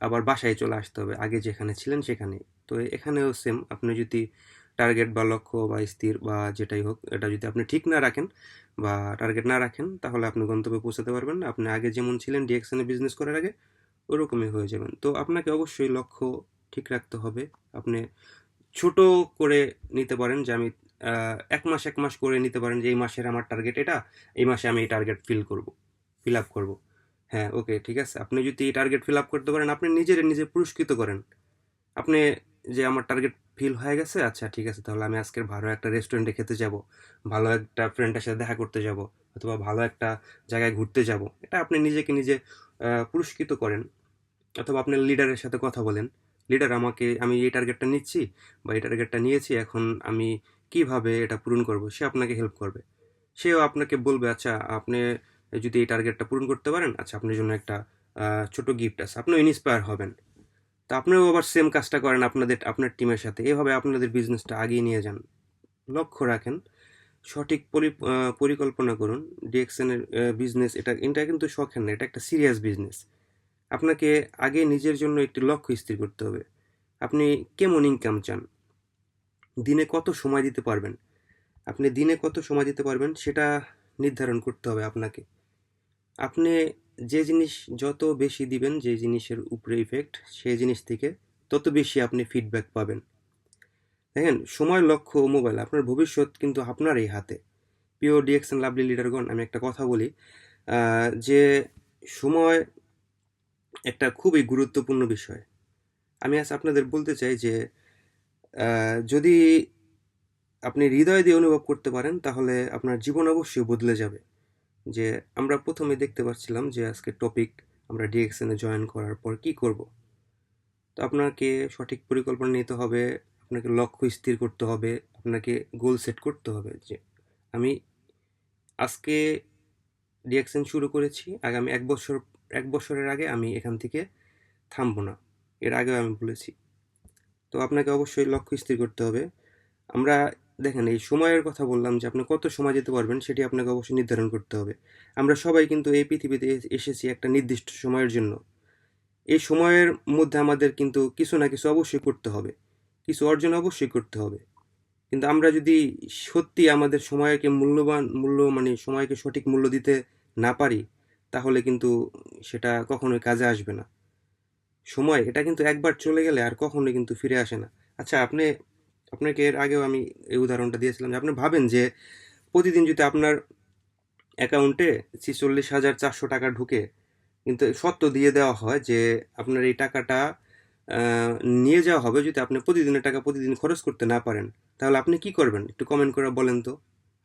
আবার বাসায় চলে আসতে হবে, আগে যেখানে ছিলেন সেখানে। তো এখানেও সেম, আপনি যদি টার্গেট বা লক্ষ্য বা স্থির বা যেটাই হোক, এটা যদি আপনি ঠিক না রাখেন বা টার্গেট না রাখেন, তাহলে আপনি গন্তব্যে পৌঁছাতে পারবেন না। আপনি আগে যেমন ছিলেন ডিএক্সএনে বিজনেস করার আগে, ওরকমই হয়ে যাবেন। তো আপনাকে অবশ্যই লক্ষ্য ঠিক রাখতে হবে। আপনি ছোট করে নিতে পারেন যে আমি 1 মাস করে নিতে পারেন যে এই মাসের আমার টার্গেট এটা, এই মাসে আমি এই টার্গেট ফিল আপ করবো। হ্যাঁ, ওকে, ঠিক আছে। আপনি যদি এই টার্গেট ফিল আপ করতে পারেন, আপনি নিজে পুরস্কৃত করেন। আপনি যে আমার টার্গেট ফিল হয়ে গেছে, আচ্ছা ঠিক আছে, তাহলে আমি আজকের ভালো একটা রেস্টুরেন্টে খেতে যাব, ভালো একটা ফ্রেন্ডের সাথে দেখা করতে যাব, অথবা ভালো একটা জায়গায় ঘুরতে যাব। এটা আপনি নিজেকে নিজে পুরস্কৃত করেন। অথবা আপনার লিডারের সাথে কথা বলেন, লিডার আমি এই টার্গেটটা নিচ্ছি বা এই টার্গেটটা নিয়েছি, এখন আমি কিভাবে এটা পূরণ করব। সে আপনাকে হেল্প করবে। সেও আপনাকে বলবে আচ্ছা আপনি যদি এই টার্গেটটা পূরণ করতে পারেন, আচ্ছা আপনার জন্য একটা ছোট গিফট আছে। আপনিও ইন্সপায়ার হবেন। তো আপনিও আবার সেম কাজটা করেন আপনার টিমের সাথে। এভাবে আপনাদের বিজনেসটা আগিয়ে নিয়ে যান। লক্ষ্য রাখেন, সঠিক পরিকল্পনা করুন। ডিএক্সএনের বিজনেস এটা কিন্তু শখের না, এটা একটা সিরিয়াস বিজনেস। আপনাকে আগে নিজের জন্য একটি লক্ষ্য স্থির করতে হবে। আপনি কেমন ইনকাম চান, দিনে কত সময় দিতে পারবেন, সেটা নির্ধারণ করতে হবে আপনাকে। আপনি যে জিনিস যত বেশি দিবেন, যে জিনিসের উপরে ইফেক্ট, সেই জিনিস থেকে তত বেশি আপনি ফিডব্যাক পাবেন। দেখেন, সময়, লক্ষ্য ও মোবাইল, আপনার ভবিষ্যৎ কিন্তু আপনারই হাতে। প্রিয় ডিএক্সএন লাভলি লিডারগণ, আমি একটা কথা বলি, যে সময় একটা খুবই গুরুত্বপূর্ণ বিষয়। আমি আজ আপনাদের বলতে চাই যে যদি আপনি হৃদয় দিয়ে অনুভব করতে পারেন, তাহলে আপনার জীবন অবশ্যই বদলে যাবে। যে আমরা প্রথমে দেখতে পাচ্ছিলাম যে আজকের টপিক, আমরা ডিএক্সএনে জয়েন করার পর কি করব। তো আপনাকে সঠিক পরিকল্পনা নিতে হবে, আপনাকে লক্ষ্য স্থির করতে হবে, আপনাকে গোল সেট করতে হবে যে আমি আজকে ডিএক্সএন শুরু করেছি, আগামী 1 বছরের আগে আমি এখান থেকে থামবো না। এর আগেও আমি বলেছি। তো আপনাকে অবশ্যই লক্ষ্য স্থির করতে হবে। আমরা দেখেন এই সময়ের কথা বললাম যে আপনি কত সময় দিতে পারবেন সেটি আপনাকে অবশ্যই নির্ধারণ করতে হবে। আমরা সবাই কিন্তু এই পৃথিবীতে এসেছি একটা নির্দিষ্ট সময়ের জন্য। এই সময়ের মধ্যে আমাদের কিন্তু কিছু না কিছু অবশ্যই করতে হবে, কিছু অর্জন অবশ্যই করতে হবে। কিন্তু আমরা যদি সত্যি আমাদের সময়কে মানে সময়কে সঠিক মূল্য দিতে না পারি, তাহলে কিন্তু সেটা কখনোই কাজে আসবে না। সময় এটা কিন্তু একবার চলে গেলে আর কখনোই কিন্তু ফিরে আসে না। আচ্ছা, আপনাকে এর আগেও আমি এই উদাহরণটা দিয়েছিলাম যে আপনি ভাবেন যে প্রতিদিন যদি আপনার অ্যাকাউন্টে 46,400 টাকা ঢুকে, কিন্তু শর্ত দিয়ে দেওয়া হয় যে আপনার এই টাকাটা আহ, নিয়ে যাওয়া হবে যদি আপনি প্রতিদিনের টাকা প্রতিদিন খরচ করতে না পারেন, তাহলে আপনি কি করবেন? একটু কমেন্ট করে বলেন তো।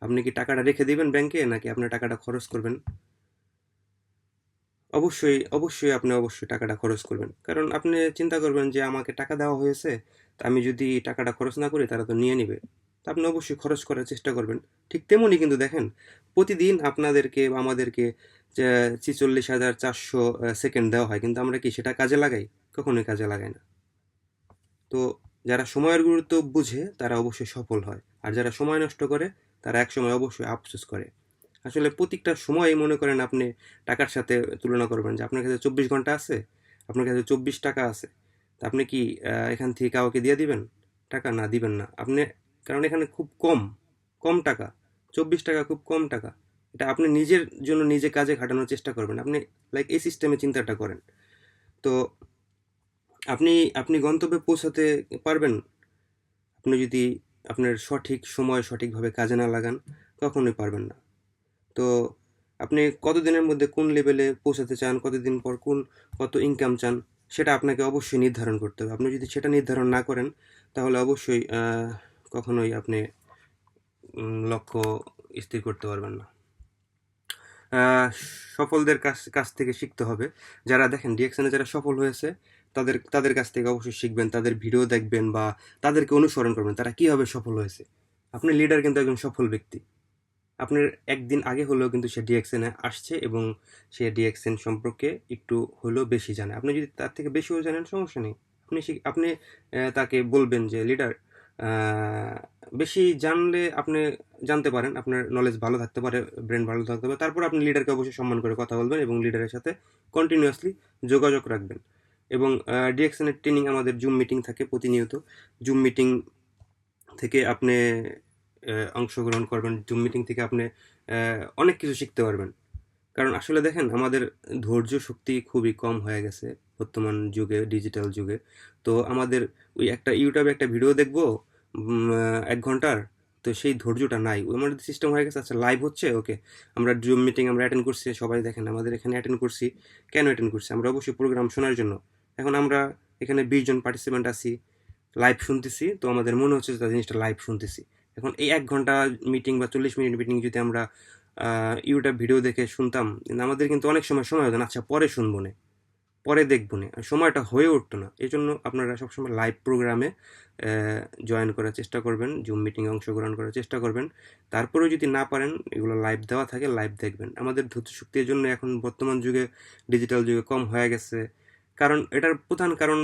আপনি কি টাকাটা রেখে দিবেন ব্যাংকে, নাকি আপনার টাকাটা খরচ করবেন? অবশ্যই অবশ্যই আপনি অবশ্যই টাকাটা খরচ করবেন, কারণ আপনি চিন্তা করবেন যে আমাকে টাকা দেওয়া হয়েছে, তা আমি যদি টাকাটা খরচ না করি তারা তো নিয়ে নিবে। তা আপনি অবশ্যই খরচ করার চেষ্টা করবেন। ঠিক তেমনই কিন্তু দেখেন, প্রতিদিন আপনাদেরকে বা আমাদেরকে যে 46,400 সেকেন্ড দেওয়া হয়, কিন্তু আমরা কি সেটা কাজে লাগাই? কখনোই কাজে লাগাই না। তো যারা সময়ের গুরুত্ব বুঝে তারা অবশ্যই সফল হয়, আর যারা সময় নষ্ট করে তারা একসময় অবশ্যই আফসোস করে। আসলে প্রত্যেকটা সময় মনে করেন আপনি টাকার সাথে তুলনা করবেন যে আপনার কাছে 24 ঘন্টা আছে, আপনার কাছে 24 টাকা আছে, তা আপনি কি এখান থেকে কাউকে দিয়ে দিবেন টাকা? না, দিবেন না আপনি। কারণ এখানে খুব কম কম টাকা, 24 টাকা খুব কম টাকা। এটা আপনি নিজের জন্য নিজে কাজে খাটানোর চেষ্টা করবেন, আপনি লাইক এই সিস্টেমে চিন্তাটা করেন। তো আপনি আপনি গন্তব্যে পৌঁছাতে পারবেন, আপনি যদি আপনার সঠিক সময় সঠিকভাবে কাজে না লাগান, কখনোই পারবেন না। তো আপনি কতদিনের মধ্যে কোন লেভেলে পৌঁছাতে চান, কতদিন পর কত ইনকাম চান, সেটা আপনাকে অবশ্যই নির্ধারণ করতে হবে। আপনি যদি সেটা নির্ধারণ না করেন, তাহলে অবশ্যই কখনোই আপনি লক্ষ্য স্থির করতে পারবেন না। আহ, সফলদের কাছ কাছ থেকে শিখতে হবে। যারা দেখেন ডিএকশনে যারা সফল হয়েছে, তাদের তাদের কাছ থেকে অবশ্যই শিখবেন, তাদের ভিডিও দেখবেন বা তাদেরকে অনুসরণ করবেন, তারা কিভাবে সফল হয়েছে। আপনার লিডার কিন্তু একজন সফল ব্যক্তি। আপনার একদিন আগে হলেও কিন্তু সে ডিএক্সএনে আসছে এবং সে ডিএক্সএন সম্পর্কে একটু হলেও বেশি জানে। আপনি যদি তার থেকে বেশিও জানেন, সমস্যা নেই। আপনি তাকে বলবেন যে লিডার, বেশি জানলে আপনি জানতে পারেন, আপনার নলেজ ভালো থাকতে পারে, ব্রেন ভালো থাকতে পারে, তারপর আপনি লিডারকে অবশ্যই সম্মান করে কথা বলবেন এবং লিডারের সাথে কন্টিনিউয়াসলি যোগাযোগ রাখবেন। এবং ডিএক্সএনের ট্রেনিং আমাদের জুম মিটিং থাকে প্রতিনিয়ত। জুম মিটিং থেকে আপনি অংশগ্রহণ করবেন, জুম মিটিং থেকে আপনি অনেক কিছু শিখতে পারবেন। কারণ আসলে দেখেন আমাদের ধৈর্য শক্তি খুবই কম হয়ে গেছে বর্তমান যুগে, ডিজিটাল যুগে। তো আমাদের ওই একটা ইউটিউবে একটা ভিডিও দেখবো 1 ঘন্টার, তো সেই ধৈর্যটা নাই। ওই আমাদের সিস্টেম হয়ে গেছে, আচ্ছা লাইভ হচ্ছে, ওকে আমরা জুম মিটিং আমরা অ্যাটেন্ড করছি, সবাই দেখেন আমাদের এখানে অ্যাটেন্ড করছি। কেন অ্যাটেন্ড করছি? আমরা অবশ্যই প্রোগ্রাম শোনার জন্য। এখন আমরা এখানে 20 জন পার্টিসিপেন্ট আছি, লাইভ শুনতেছি, তো আমাদের মনে হচ্ছে যে জিনিসটা লাইভ শুনতেছি। এখন এই 1 ঘন্টা মিটিং বা 40 মিনিট মিটিং যদি আমরা ইউটিউব ভিডিও দেখে শুনতাম, কিন্তু আমাদের কিন্তু অনেক সময় সময় হতো না, আচ্ছা পরে শুনবো না, পরে দেখবো না, সময়টা হয়ে উঠতো না। এই জন্য আপনারা সবসময় লাইভ প্রোগ্রামে জয়েন করার চেষ্টা করবেন, জুম মিটিংয়ে অংশগ্রহণ করার চেষ্টা করবেন। তারপরেও যদি না পারেন, এগুলো লাইভ দেওয়া থাকে, লাইভ দেখবেন। আমাদের ধৈর্য শক্তির জন্য এখন বর্তমান যুগে, ডিজিটাল যুগে কম হয়ে গেছে। কারণ এটার প্রধান কারণ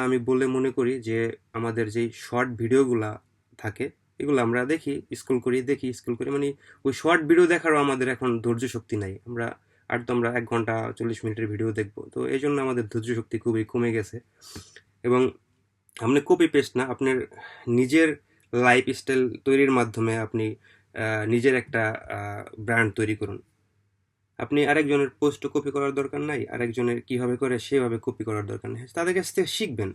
আমি বলে মনে করি যে আমাদের যেই শর্ট ভিডিওগুলা থাকে, এগুলো আমরা স্কুল করি, মানে ওই শর্ট ভিডিও দেখারও আমাদের এখন ধৈর্য শক্তি নাই। আর তো আমরা 1 ঘন্টা 40 মিনিটের ভিডিও দেখবো, তো এই জন্য আমাদের ধৈর্য শক্তি খুবই কমে গেছে। এবং আপনি কপি পেস্ট না, আপনার নিজের লাইফ স্টাইল তৈরির মাধ্যমে আপনি নিজের একটা ব্র্যান্ড তৈরি করুন। আপনি আরেকজনের পোস্ট কপি করার দরকার নাই, আরেকজনের কিভাবে করে সেভাবে কপি করার দরকার নেই। তাদের কাছ থেকে শিখবেন,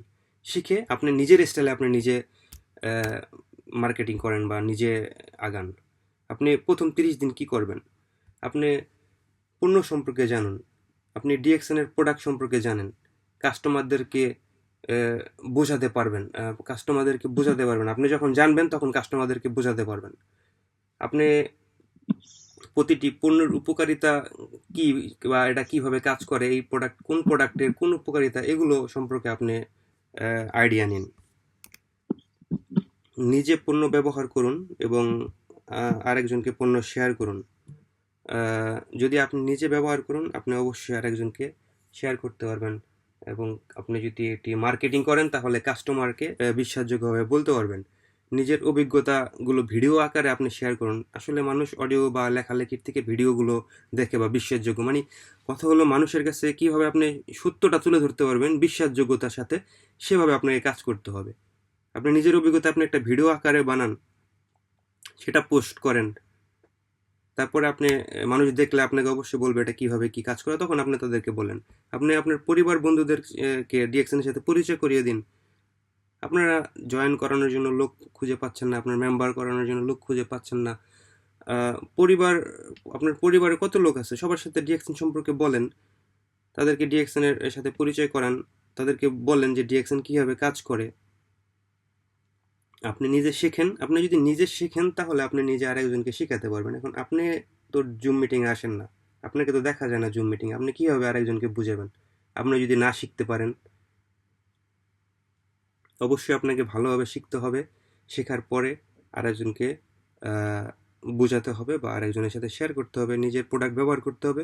শিখে আপনি নিজের স্টাইলে আপনি নিজে মার্কেটিং করেন বা নিজে আগান। আপনি প্রথম 30 দিন কি করবেন? আপনি পণ্য সম্পর্কে জানুন, আপনি ডিএক্সএনের প্রোডাক্ট সম্পর্কে জানেন, কাস্টমারদেরকে বোঝাতে পারবেন। আপনি যখন জানবেন তখন কাস্টমারদেরকে বোঝাতে পারবেন। আপনি প্রতিটি পণ্যের উপকারিতা কি বা এটা কিভাবে কাজ করে, এই প্রোডাক্টের কোন উপকারিতা, এগুলো সম্পর্কে আপনি আইডিয়া নিন। নিজে পণ্য ব্যবহার করুন এবং আরেকজনকে পণ্য শেয়ার করুন। যদি আপনি নিজে ব্যবহার করুন, আপনি অবশ্যই আরেকজনকে শেয়ার করতে পারবেন। এবং আপনি যদি এটি মার্কেটিং করেন, তাহলে কাস্টমারকে বিশ্বাসযোগ্যভাবে বলতে পারবেন নিজের অভিজ্ঞতাগুলো ভিডিও আকারে আপনি শেয়ার করুন। আসলে মানুষ অডিও বা লেখালেখির থেকে ভিডিওগুলো দেখে বা বিশ্বাসযোগ্য, মানে কথা হলো মানুষের কাছে কীভাবে আপনি সত্যটা তুলে ধরতে পারবেন বিশ্বাসযোগ্যতার সাথে, সেভাবে আপনাকে কাজ করতে হবে। আপনি নিজের অভিজ্ঞতা আপনি একটা ভিডিও আকারে বানান, সেটা পোস্ট করেন, তারপরে আপনি মানুষ দেখলে আপনাকে অবশ্যই বলবে এটা কীভাবে কী কাজ করে, তখন আপনি তাদেরকে বলেন। আপনি আপনার পরিবার বন্ধুদেরকে ডিএক্সএনের সাথে পরিচয় করিয়ে দিন। আপনারা জয়েন করানোর জন্য লোক খুঁজে পাচ্ছেন না, আপনার মেম্বার করানোর জন্য লোক খুঁজে পাচ্ছেন না, পরিবার, আপনার পরিবারে কত লোক আছে সবার সাথে ডিএক্সএন সম্পর্কে বলেন, তাদেরকে ডিএক্সএনের সাথে পরিচয় করান, তাদেরকে বলেন যে ডিএক্সএন কীভাবে কাজ করে। আপনি নিজে শেখেন। আপনি যদি নিজে শেখেন তাহলে আপনি নিজে আরেকজনকে শেখাতে পারবেন। এখন আপনি তো জুম মিটিংয়ে আসেন না, আপনাকে তো দেখা যায় না জুম মিটিং, আপনি কীভাবে আরেকজনকে বুঝাবেন আপনি যদি না শিখতে পারেন? অবশ্যই আপনাকে ভালোভাবে শিখতে হবে, শেখার পরে আরেকজনকে বোঝাতে হবে বা আরেকজনের সাথে শেয়ার করতে হবে, নিজের প্রোডাক্ট ব্যবহার করতে হবে,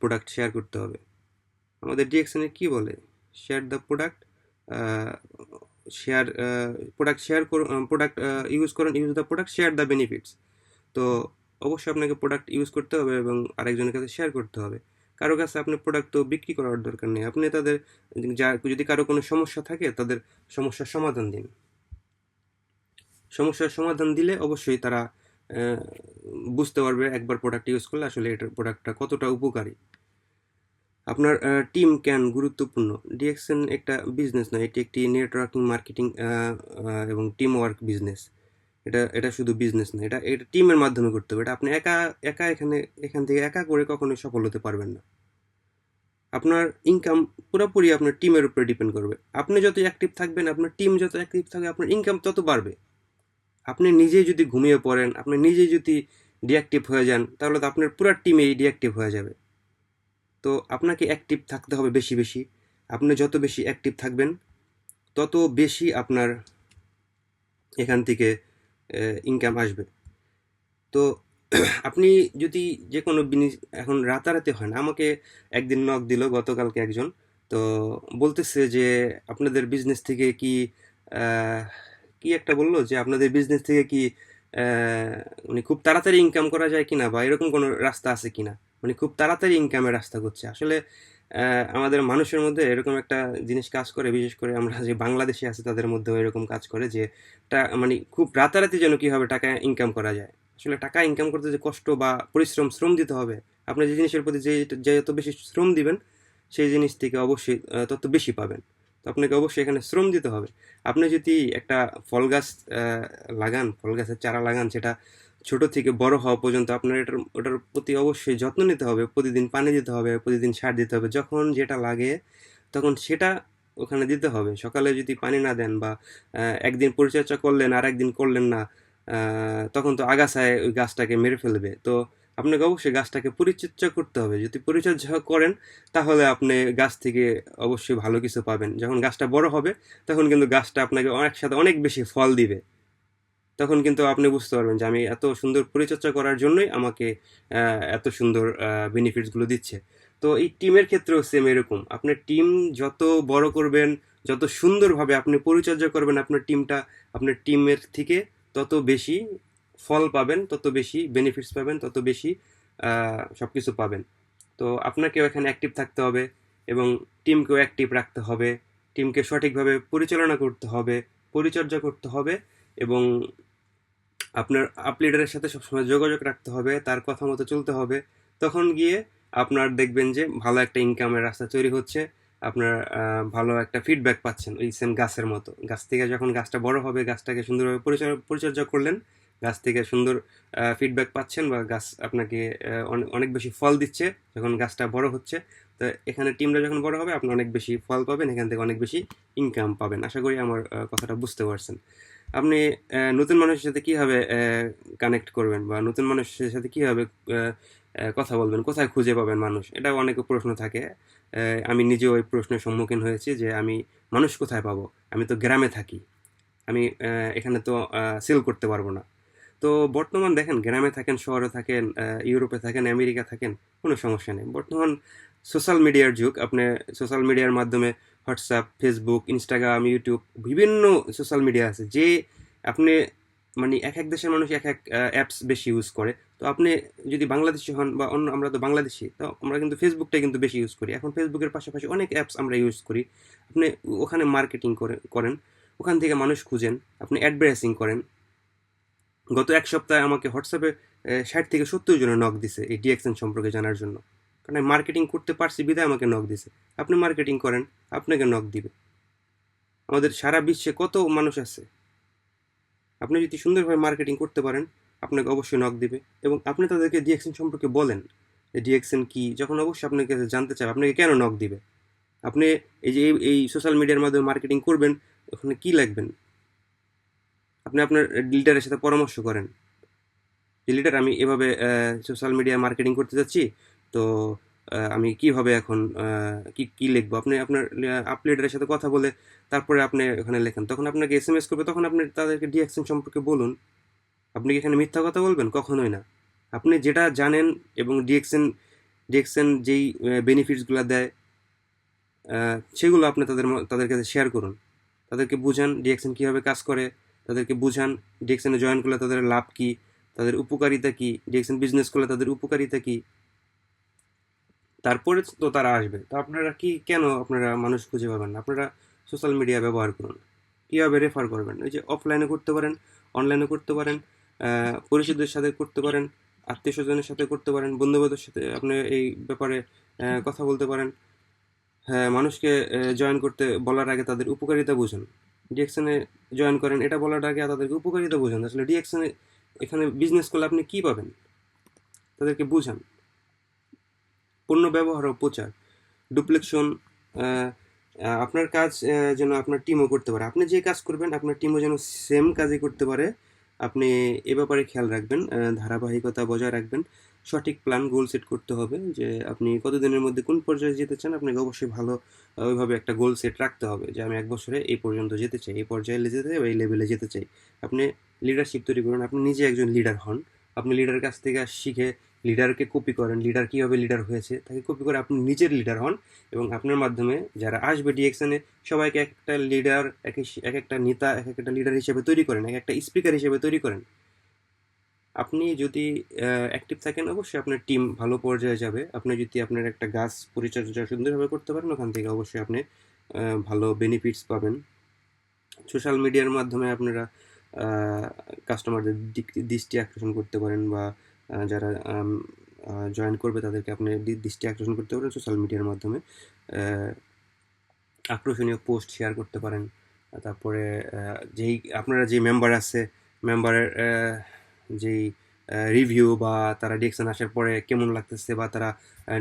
প্রোডাক্ট শেয়ার করতে হবে। আমাদের ডিএক্সএনে কি বলে, share the product, share product share করুন, প্রোডাক্ট ইউজ করুন, use the product, share the benefits. তো অবশ্যই আপনাকে প্রোডাক্ট ইউজ করতে হবে এবং আরেকজনের কাছে শেয়ার করতে হবে। কারো কাছে আপনি প্রোডাক্ট তো বিক্রি করার দরকার নেই, আপনি তাদের যদি কারো কোনো সমস্যা থাকে তাদের সমস্যার সমাধান দিন। সমস্যার সমাধান দিলে অবশ্যই তারা বুঝতে পারবে একবার প্রোডাক্ট ইউজ করলে আসলে এটার প্রোডাক্টটা কতটা উপকারী। আপনার টিম কেন গুরুত্বপূর্ণ? ডিএক্সএন একটা বিজনেস নয়, এটি একটি নেটওয়ার্কিং, মার্কেটিং এবং টিম ওয়ার্ক বিজনেস। এটা শুধু বিজনেস না, এটা টিমের মাধ্যমে করতে হবে। এটা আপনি একা এখান থেকে একা করে কখনোই সফল হতে পারবেন না। আপনার ইনকাম পুরোপুরি আপনার টিমের উপরে ডিপেন্ড করবে। আপনি যত অ্যাক্টিভ থাকবেন, আপনার টিম যত অ্যাক্টিভ থাকবে, আপনার ইনকাম তত বাড়বে। আপনি নিজেই যদি ঘুমিয়ে পড়েন, আপনি নিজেই যদি ডিঅ্যাক্টিভ হয়ে যান, তাহলে তো আপনার পুরো টিমেই ডিঅ্যাক্টিভ হয়ে যাবে। তো আপনাকে অ্যাক্টিভ থাকতে হবে বেশি বেশি। আপনি যত বেশি অ্যাক্টিভ থাকবেন তত বেশি আপনার এখান থেকে ইনকাম আসবে। তো আপনি যদি যে কোনো জিনিস, এখন রাতারাতি হয় না। আমাকে একদিন নক দিল গতকালকে একজন, তো বলতেছে যে আপনাদের বিজনেস থেকে কি একটা বললো যে আপনাদের বিজনেস থেকে কি মানে খুব তাড়াতাড়ি ইনকাম করা যায় কিনা, বা এরকম কোনো রাস্তা আছে কিনা, মানে খুব তাড়াতাড়ি ইনকামের রাস্তা করছে। আসলে আমাদের মানুষের মধ্যে এরকম একটা জিনিস কাজ করে, বিশেষ করে আমরা যে বাংলাদেশে আছি তাদের মধ্যেও এরকম কাজ করে যে মানে খুব রাতারাতি যেন কীভাবে টাকা ইনকাম করা যায়। আসলে টাকা ইনকাম করতে যে কষ্ট বা শ্রম দিতে হবে, আপনি যে জিনিসের প্রতি যে যত বেশি শ্রম দিবেন সেই জিনিস থেকে অবশ্যই তত বেশি পাবেন। তো আপনাকে অবশ্যই এখানে শ্রম দিতে হবে। আপনি যদি একটা ফল গাছ লাগান, ফল গাছের চারা লাগান, সেটা ছোট থেকে বড় হওয়া পর্যন্ত আপনার ওটার প্রতি অবশ্যই যত্ন নিতে হবে, প্রতিদিন পানি দিতে হবে, প্রতিদিন সার দিতে হবে। যখন যেটা লাগে তখন সেটা ওখানে দিতে হবে। সকালে যদি পানি না দেন বা একদিন পরিচর্যা করলেন আর একদিন করলেন না, তখন তো আগাছায় ওই গাছটাকে মেরে ফেলবে। তো আপনাকে অবশ্যই গাছটাকে পরিচর্যা করতে হবে। যদি পরিচর্যা করেন তাহলে আপনি গাছ থেকে অবশ্যই ভালো কিছু পাবেন। যখন গাছটা বড় হবে তখন কিন্তু গাছটা আপনাকে একসাথে অনেক বেশি ফল দিবে। তখন কিন্তু আপনি বুঝতে পারবেন যে আমি এত সুন্দর পরিচর্যা করার জন্যই আমাকে এত সুন্দর বেনিফিটসগুলো দিচ্ছে। তো এই টিমের ক্ষেত্রেও সেম এরকম। আপনার টিম যত বড় করবেন, যত সুন্দরভাবে আপনি পরিচর্যা করবেন আপনার টিমটা, আপনার টিমের থেকে তত বেশি ফল পাবেন, তত বেশি বেনিফিটস পাবেন, তত বেশি সব কিছু পাবেন। তো আপনাকেও এখানে অ্যাক্টিভ থাকতে হবে এবং টিমকেও অ্যাক্টিভ রাখতে হবে। টিমকে সঠিকভাবে পরিচালনা করতে হবে, পরিচর্যা করতে হবে এবং আপনার আপ লিডারের সাথে সবসময় যোগাযোগ রাখতে হবে, তার কথা মতো চলতে হবে। তখন গিয়ে আপনার দেখবেন যে ভালো একটা ইনকামের রাস্তা তৈরি হচ্ছে, আপনার ভালো একটা ফিডব্যাক পাচ্ছেন। ওই সেম গাছের মতো, গাছ থেকে যখন গাছটা বড় হবে, গাছটাকে সুন্দরভাবে পরিচর্যা করলেন, গাছ থেকে সুন্দর ফিডব্যাক পাচ্ছেন বা গাছ আপনাকে অনেক বেশি ফল দিচ্ছে যখন গাছটা বড় হচ্ছে। তো এখানে টিমটা যখন বড় হবে আপনি অনেক বেশি ফল পাবেন, এখান থেকে অনেক বেশি ইনকাম পাবেন। আশা করি আমার কথাটা বুঝতে পারছেন। আপনি নতুন মানুষের সাথে কীভাবে কানেক্ট করবেন বা নতুন মানুষের সাথে কীভাবে কথা বলবেন, কোথায় খুঁজে পাবেন মানুষ, এটাও অনেক প্রশ্ন থাকে। আমি নিজেও ওই প্রশ্নের সম্মুখীন হয়েছি যে আমি মানুষ কোথায় পাবো, আমি তো গ্রামে থাকি, আমি এখানে তো সেল করতে পারবো না। তো বর্তমান দেখেন, গ্রামে থাকেন, শহরে থাকেন, ইউরোপে থাকেন, আমেরিকা থাকেন, কোনো সমস্যা নেই। বর্তমান সোশ্যাল মিডিয়ার যুগ। আপনি সোশ্যাল মিডিয়ার মাধ্যমে হোয়াটসঅ্যাপ, ফেসবুক, ইনস্টাগ্রাম, ইউটিউব, বিভিন্ন সোশ্যাল মিডিয়া আছে। আপনি মানে এক এক দেশের মানুষ এক এক অ্যাপস বেশি ইউজ করে। তো আপনি যদি বাংলাদেশি হন বা অন্য, আমরা তো বাংলাদেশি, তো আমরা কিন্তু ফেসবুকটা কিন্তু বেশি ইউজ করি। এখন ফেসবুকের পাশাপাশি অনেক অ্যাপস আমরা ইউজ করি। আপনি ওখানে মার্কেটিং করেন, ওখান থেকে মানুষ খুঁজেন, আপনি অ্যাডভার্টাইজিং করেন। গত এক সপ্তাহে আমাকে হোয়াটসঅ্যাপে 60 থেকে 70 জনের নক দিছে এই ডিএক্সএন সম্পর্কে জানার জন্য, কারণ আমি মার্কেটিং করতে পারছি বিধায় আমাকে নক দিছে। আপনি মার্কেটিং করেন, আপনাকে নক দিবে। আমাদের সারা বিশ্বে কত মানুষ আছে, আপনি যদি সুন্দরভাবে মার্কেটিং করতে পারেন আপনাকে অবশ্যই নক দিবে। এবং আপনি তাদেরকে ডিএক্সএন সম্পর্কে বলেন যে ডিএক্সএন কি, যখন অবশ্যই আপনাকে জানতে চাবে আপনাকে কেন নক দিবে। আপনি এই যে এই সোশ্যাল মিডিয়ার মাধ্যমে মার্কেটিং করবেন, ওখানে কি লাগবেন, আপনি আপনার লিডারের সাথে পরামর্শ করেন যে লিডার, আমি এভাবে সোশ্যাল মিডিয়া মার্কেটিং করতে যাচ্ছি, তো আমি কিভাবে এখন কি কি লিখবো। আপনি আপনার আপ লিডারের সাথে কথা বলে তারপরে আপনি ওখানে লেখেন, তখন আপনাকে এসএমএস করবে, তখন আপনি তাদেরকে ডিএক্সএন সম্পর্কে বলুন। আপনি কি এখানে মিথ্যা কথা বলবেন? কখনোই না। আপনি যেটা জানেন এবং ডিএক্সএন যেই বেনিফিটসগুলো দেয় সেগুলো আপনি তাদের কাছে শেয়ার করুন। তাদেরকে বুঝান ডিএক্সএন কীভাবে কাজ করে, তাদেরকে বুঝান ডিএক্সএনে জয়েন করলে তাদের লাভ কী, তাদের উপকারিতা কী, ডিএক্সএন বিজনেস করলে তাদের উপকারিতা কী। তারপরে তো তারা আসবে। তো আপনারা কেন আপনারা মানুষ খুঁজে পাবেন না? আপনারা সোশ্যাল মিডিয়া ব্যবহার করুন। কীভাবে রেফার করবেন? ওই যে অফলাইনে করতে পারেন, অনলাইনে করতে পারেন, পরিচিতদের সাথে করতে পারেন, আত্মীয় স্বজনের সাথে করতে পারেন, বন্ধুবান্ধবের সাথে আপনি এই ব্যাপারে কথা বলতে পারেন। হ্যাঁ, মানুষকে জয়েন করতে বলার আগে তাদের উপকারিতা বুঝুন। ডিএক্সএনে জয়েন করেন এটা বলার আগে তাদেরকে উপকারিতা বুঝুন। আসলে ডিএক্সএনে এখানে বিজনেস করলে আপনি কী পাবেন তাদেরকে বুঝান। পণ্য ব্যবহার ও প্রচার, ডুপ্লিকেশন, আপনার কাজ যেন আপনার টিমও করতে পারে। আপনি যে কাজ করবেন আপনার টিমও যেন সেম কাজই করতে পারে। আপনি এ ব্যাপারে খেয়াল রাখবেন, ধারাবাহিকতা বজায় রাখবেন, সঠিক প্ল্যান গোল সেট করতে হবে যে আপনি কতদিনের মধ্যে কোন পর্যায়ে যেতে চান। আপনাকে অবশ্যই ভালো ওইভাবে একটা গোল সেট রাখতে হবে যে আমি 1 বছরে এই পর্যন্ত যেতে চাই, এই পর্যায়ে যেতে চাই বা এই লেভেলে যেতে চাই। আপনি লিডারশিপ তৈরি করুন, আপনি নিজে একজন লিডার হন। আপনি লিডারের কাছ থেকে শিখে লিডারকে কপি করেন, লিডার কীভাবে লিডার হয়েছে তাকে কপি করে আপনি নিজের লিডার হন। এবং আপনার মাধ্যমে যারা আসবে ডিএক্সএনে সবাইকে একটা লিডার, এক একটা নেতা, এক একটা লিডার হিসেবে তৈরি করেন, এক একটা স্পিকার হিসেবে তৈরি করেন। আপনি যদি অ্যাক্টিভ থাকেন অবশ্যই আপনার টিম ভালো পর্যায়ে যাবে। আপনি যদি আপনার একটা গাছ পরিচর্যা সুন্দরভাবে করতে পারেন ওখান থেকে অবশ্যই আপনি ভালো বেনিফিটস পাবেন। সোশ্যাল মিডিয়ার মাধ্যমে আপনারা কাস্টমারদের দৃষ্টি আকর্ষণ করতে পারেন, বা যারা জয়েন করবে তাদেরকে আপনি দৃষ্টি আকর্ষণ করতে পারেন সোশ্যাল মিডিয়ার মাধ্যমে। আকর্ষণীয় পোস্ট শেয়ার করতে পারেন। তারপরে আপনারা যে মেম্বার আছে, মেম্বারের যেই রিভিউ বা তারা ডিএক্সএন আসার পরে কেমন লাগতেছে, বা তারা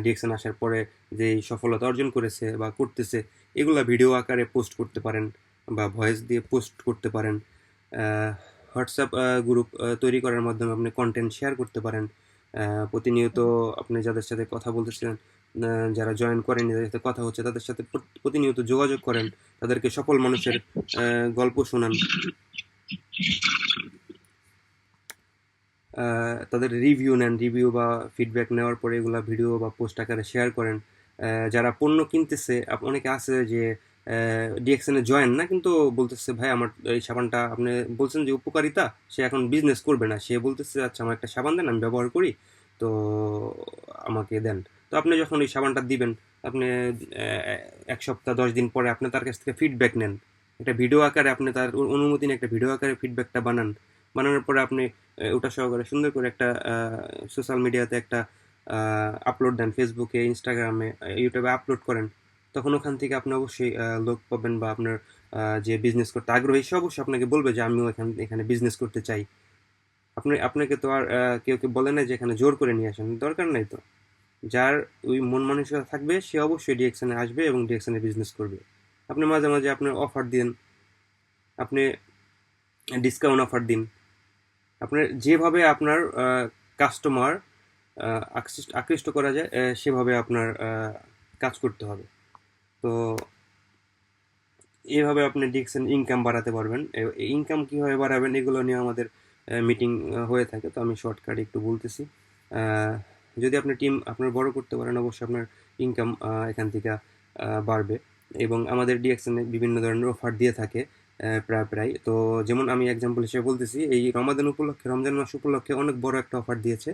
ডিএক্সএন আসার পরে যেই সফলতা অর্জন করেছে বা করতেছে, এগুলা ভিডিও আকারে পোস্ট করতে পারেন বা ভয়েস দিয়ে পোস্ট করতে পারেন। হোয়াটসঅ্যাপ গ্রুপ তৈরি করার মাধ্যমে আপনি কন্টেন্ট শেয়ার করতে পারেন। প্রতিনিয়ত আপনি যাদের সাথে কথা বলতেছেন, যারা জয়েন করেন, যাদের সাথে কথা হচ্ছে তাদের সাথে প্রতিনিয়ত যোগাযোগ করেন, তাদেরকে সফল মানুষের গল্প শোনান, তাদের রিভিউ নেন, রিভিউ বা ফিডব্যাক নেওয়ার পরে এগুলো ভিডিও বা পোস্ট আকারে শেয়ার করেন। যারা পণ্য কিনতেছে, অনেকে আছে যে ডিএক্সএনে জয়েন না কিন্তু বলতেছে ভাই আমার এই সাবানটা, আপনি বলছেন যে উপকারিতা, সে এখন বিজনেস করবে না, সে বলতেছে আচ্ছা আমার একটা সাবান দেন আমি ব্যবহার করি, তো আমাকে দেন। তো আপনি যখন ওই সাবানটা দিবেন, আপনি 1 সপ্তাহ 10 দিন পরে আপনি তার কাছ থেকে ফিডব্যাক নেন, একটা ভিডিও আকারে আপনি তার অনুমতি নিয়ে একটা ভিডিও আকারে ফিডব্যাকটা বানানোর পরে আপনি ওটা সহকারে সুন্দর করে একটা সোশ্যাল মিডিয়াতে একটা আপলোড দেন, ফেসবুকে, ইনস্টাগ্রামে, ইউটিউবে আপলোড করেন। তখন ওখান থেকে আপনি অবশ্যই লোক পাবেন, বা আপনার যে বিজনেস করতে আগ্রহী সে অবশ্যই আপনাকে বলবে যে আমিও এখানে বিজনেস করতে চাই। আপনাকে তো আর কেউ বলে না যে এখানে জোর করে নিয়ে আসেন, দরকার নাই তো। যার ওই মন মানসিকতা থাকবে সে অবশ্যই ডিএক্সএনে আসবে এবং ডিএক্সএনে বিজনেস করবে। আপনি মাঝে মাঝে আপনার অফার দিন, আপনি ডিসকাউন্ট অফার দিন, আপনার যেভাবে আপনার কাস্টমার আকৃষ্ট করা যায় সেভাবে আপনার কাজ করতে হবে। তো এইভাবে আপনি ডিএক্সএন ইনকাম বাড়াতে পারবেন। ইনকাম কীভাবে বাড়াবেন এগুলো নিয়ে আমাদের মিটিং হয়ে থাকে, তো আমি শর্টকাটে একটু বলতেছি। যদি আপনি টিম আপনার বড় করতে পারেন অবশ্যই আপনার ইনকাম এখান থেকে বাড়বে। এবং আমাদের ডিএক্সএনে বিভিন্ন ধরনের অফার দিয়ে থাকে, প্রায় প্রায়। তো যেমন আমি এক্সাম্পল হিসেবে বলতেছি, এই রমজান মাস উপলক্ষে অনেক বড় একটা অফার দিয়েছে,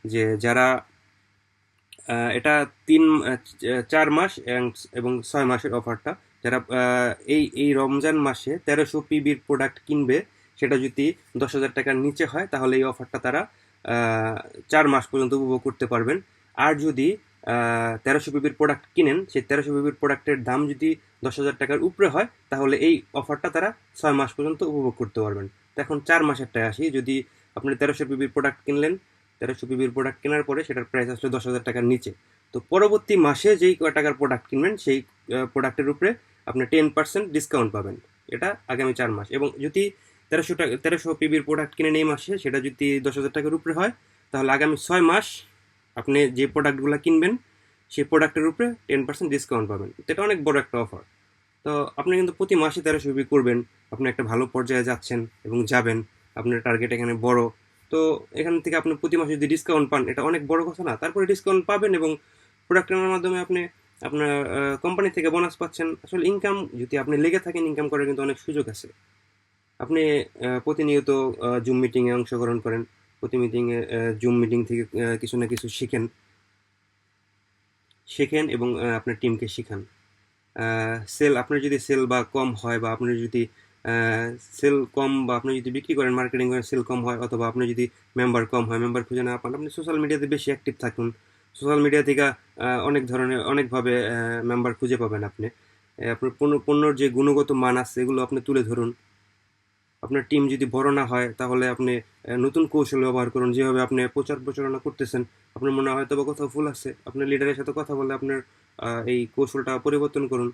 যে যারা এটা 4 মাস এবং 6 মাসের অফারটা, যারা এই এই রমজান মাসে 1300 পিবির প্রোডাক্ট কিনবে, সেটা যদি 10,000 টাকার নিচে হয়, তাহলে এই অফারটা তারা 4 মাস পর্যন্ত উপভোগ করতে পারবেন। আর যদি 1300 পিবির প্রোডাক্ট কিনেন, সেই 1300 পিবির প্রোডাক্টের দাম যদি 10,000 টাকার উপরে হয়, তাহলে এই অফারটা তারা 6 মাস পর্যন্ত উপভোগ করতে পারবেন। তো এখন 4 মাসেরটায় আসি। যদি আপনি 1300 পিবির প্রোডাক্ট কিনলেন, 1300 পিবির প্রোডাক্ট কেনার পরে সেটার প্রাইস আসলে 10,000 টাকার নিচে, তো পরবর্তী মাসে যেই টাকার প্রোডাক্ট কিনবেন, সেই প্রোডাক্টের উপরে আপনি 10% ডিসকাউন্ট পাবেন। এটা আগামী 4 মাস। এবং যদি 1300 পিবির প্রোডাক্ট কিনেন এই মাসে, সেটা যদি 10,000 টাকার উপরে হয়, তাহলে আগামী 6 মাস আপনি যে প্রোডাক্টগুলো কিনবেন, সেই প্রোডাক্টের উপরে 10% ডিসকাউন্ট পাবেন। তো এটা অনেক বড় একটা অফার। তো আপনি কিন্তু প্রতি মাসে 1300 পিবি করবেন, আপনি একটা ভালো পর্যায়ে যাচ্ছেন এবং যাবেন, আপনার টার্গেট এখানে বড়। তো এখান থেকে আপনি প্রতি মাসে যদি ডিসকাউন্ট পান, এটা অনেক বড় কথা না? তারপরে ডিসকাউন্ট পাবেন এবং প্রোডাক্ট কেনার মাধ্যমে আপনি আপনার কোম্পানি থেকে বোনাস পাচ্ছেন। আসলে ইনকাম, যদি আপনি লেগে থাকেন, ইনকাম করার কিন্তু অনেক সুযোগ আছে। আপনি প্রতিনিয়ত জুম মিটিংয়ে অংশগ্রহণ করেন, প্রতি মিটিংয়ে জুম মিটিং থেকে কিছু না কিছু শেখেন এবং আপনার টিমকে শেখান। আপনার যদি সেল বা কম হয়, বা আপনার যদি সেল কম, বা আপনি যদি বিক্রি করেন, মার্কেটিং করেন, সেল কম হয়, অথবা আপনি যদি মেম্বার কম হয়, মেম্বার খুঁজে না পান, আপনি সোশ্যাল মিডিয়াতে বেশি অ্যাক্টিভ থাকুন। সোশ্যাল মিডিয়া থেকে অনেকভাবে মেম্বার খুঁজে পাবেন আপনি। আপনার পণ্যর যে গুণগত মান আছে, এগুলো আপনি তুলে ধরুন। আপনার টিম যদি বড় না হয়, তাহলে আপনি নতুন কৌশল ব্যবহার করুন। যেভাবে আপনি প্রচারণা করতেছেন, আপনার মনে হয় হয়তো বা কোথাও ভুল আছে, আপনার লিডারের সাথে কথা বলে আপনার এই কৌশলটা পরিবর্তন করুন।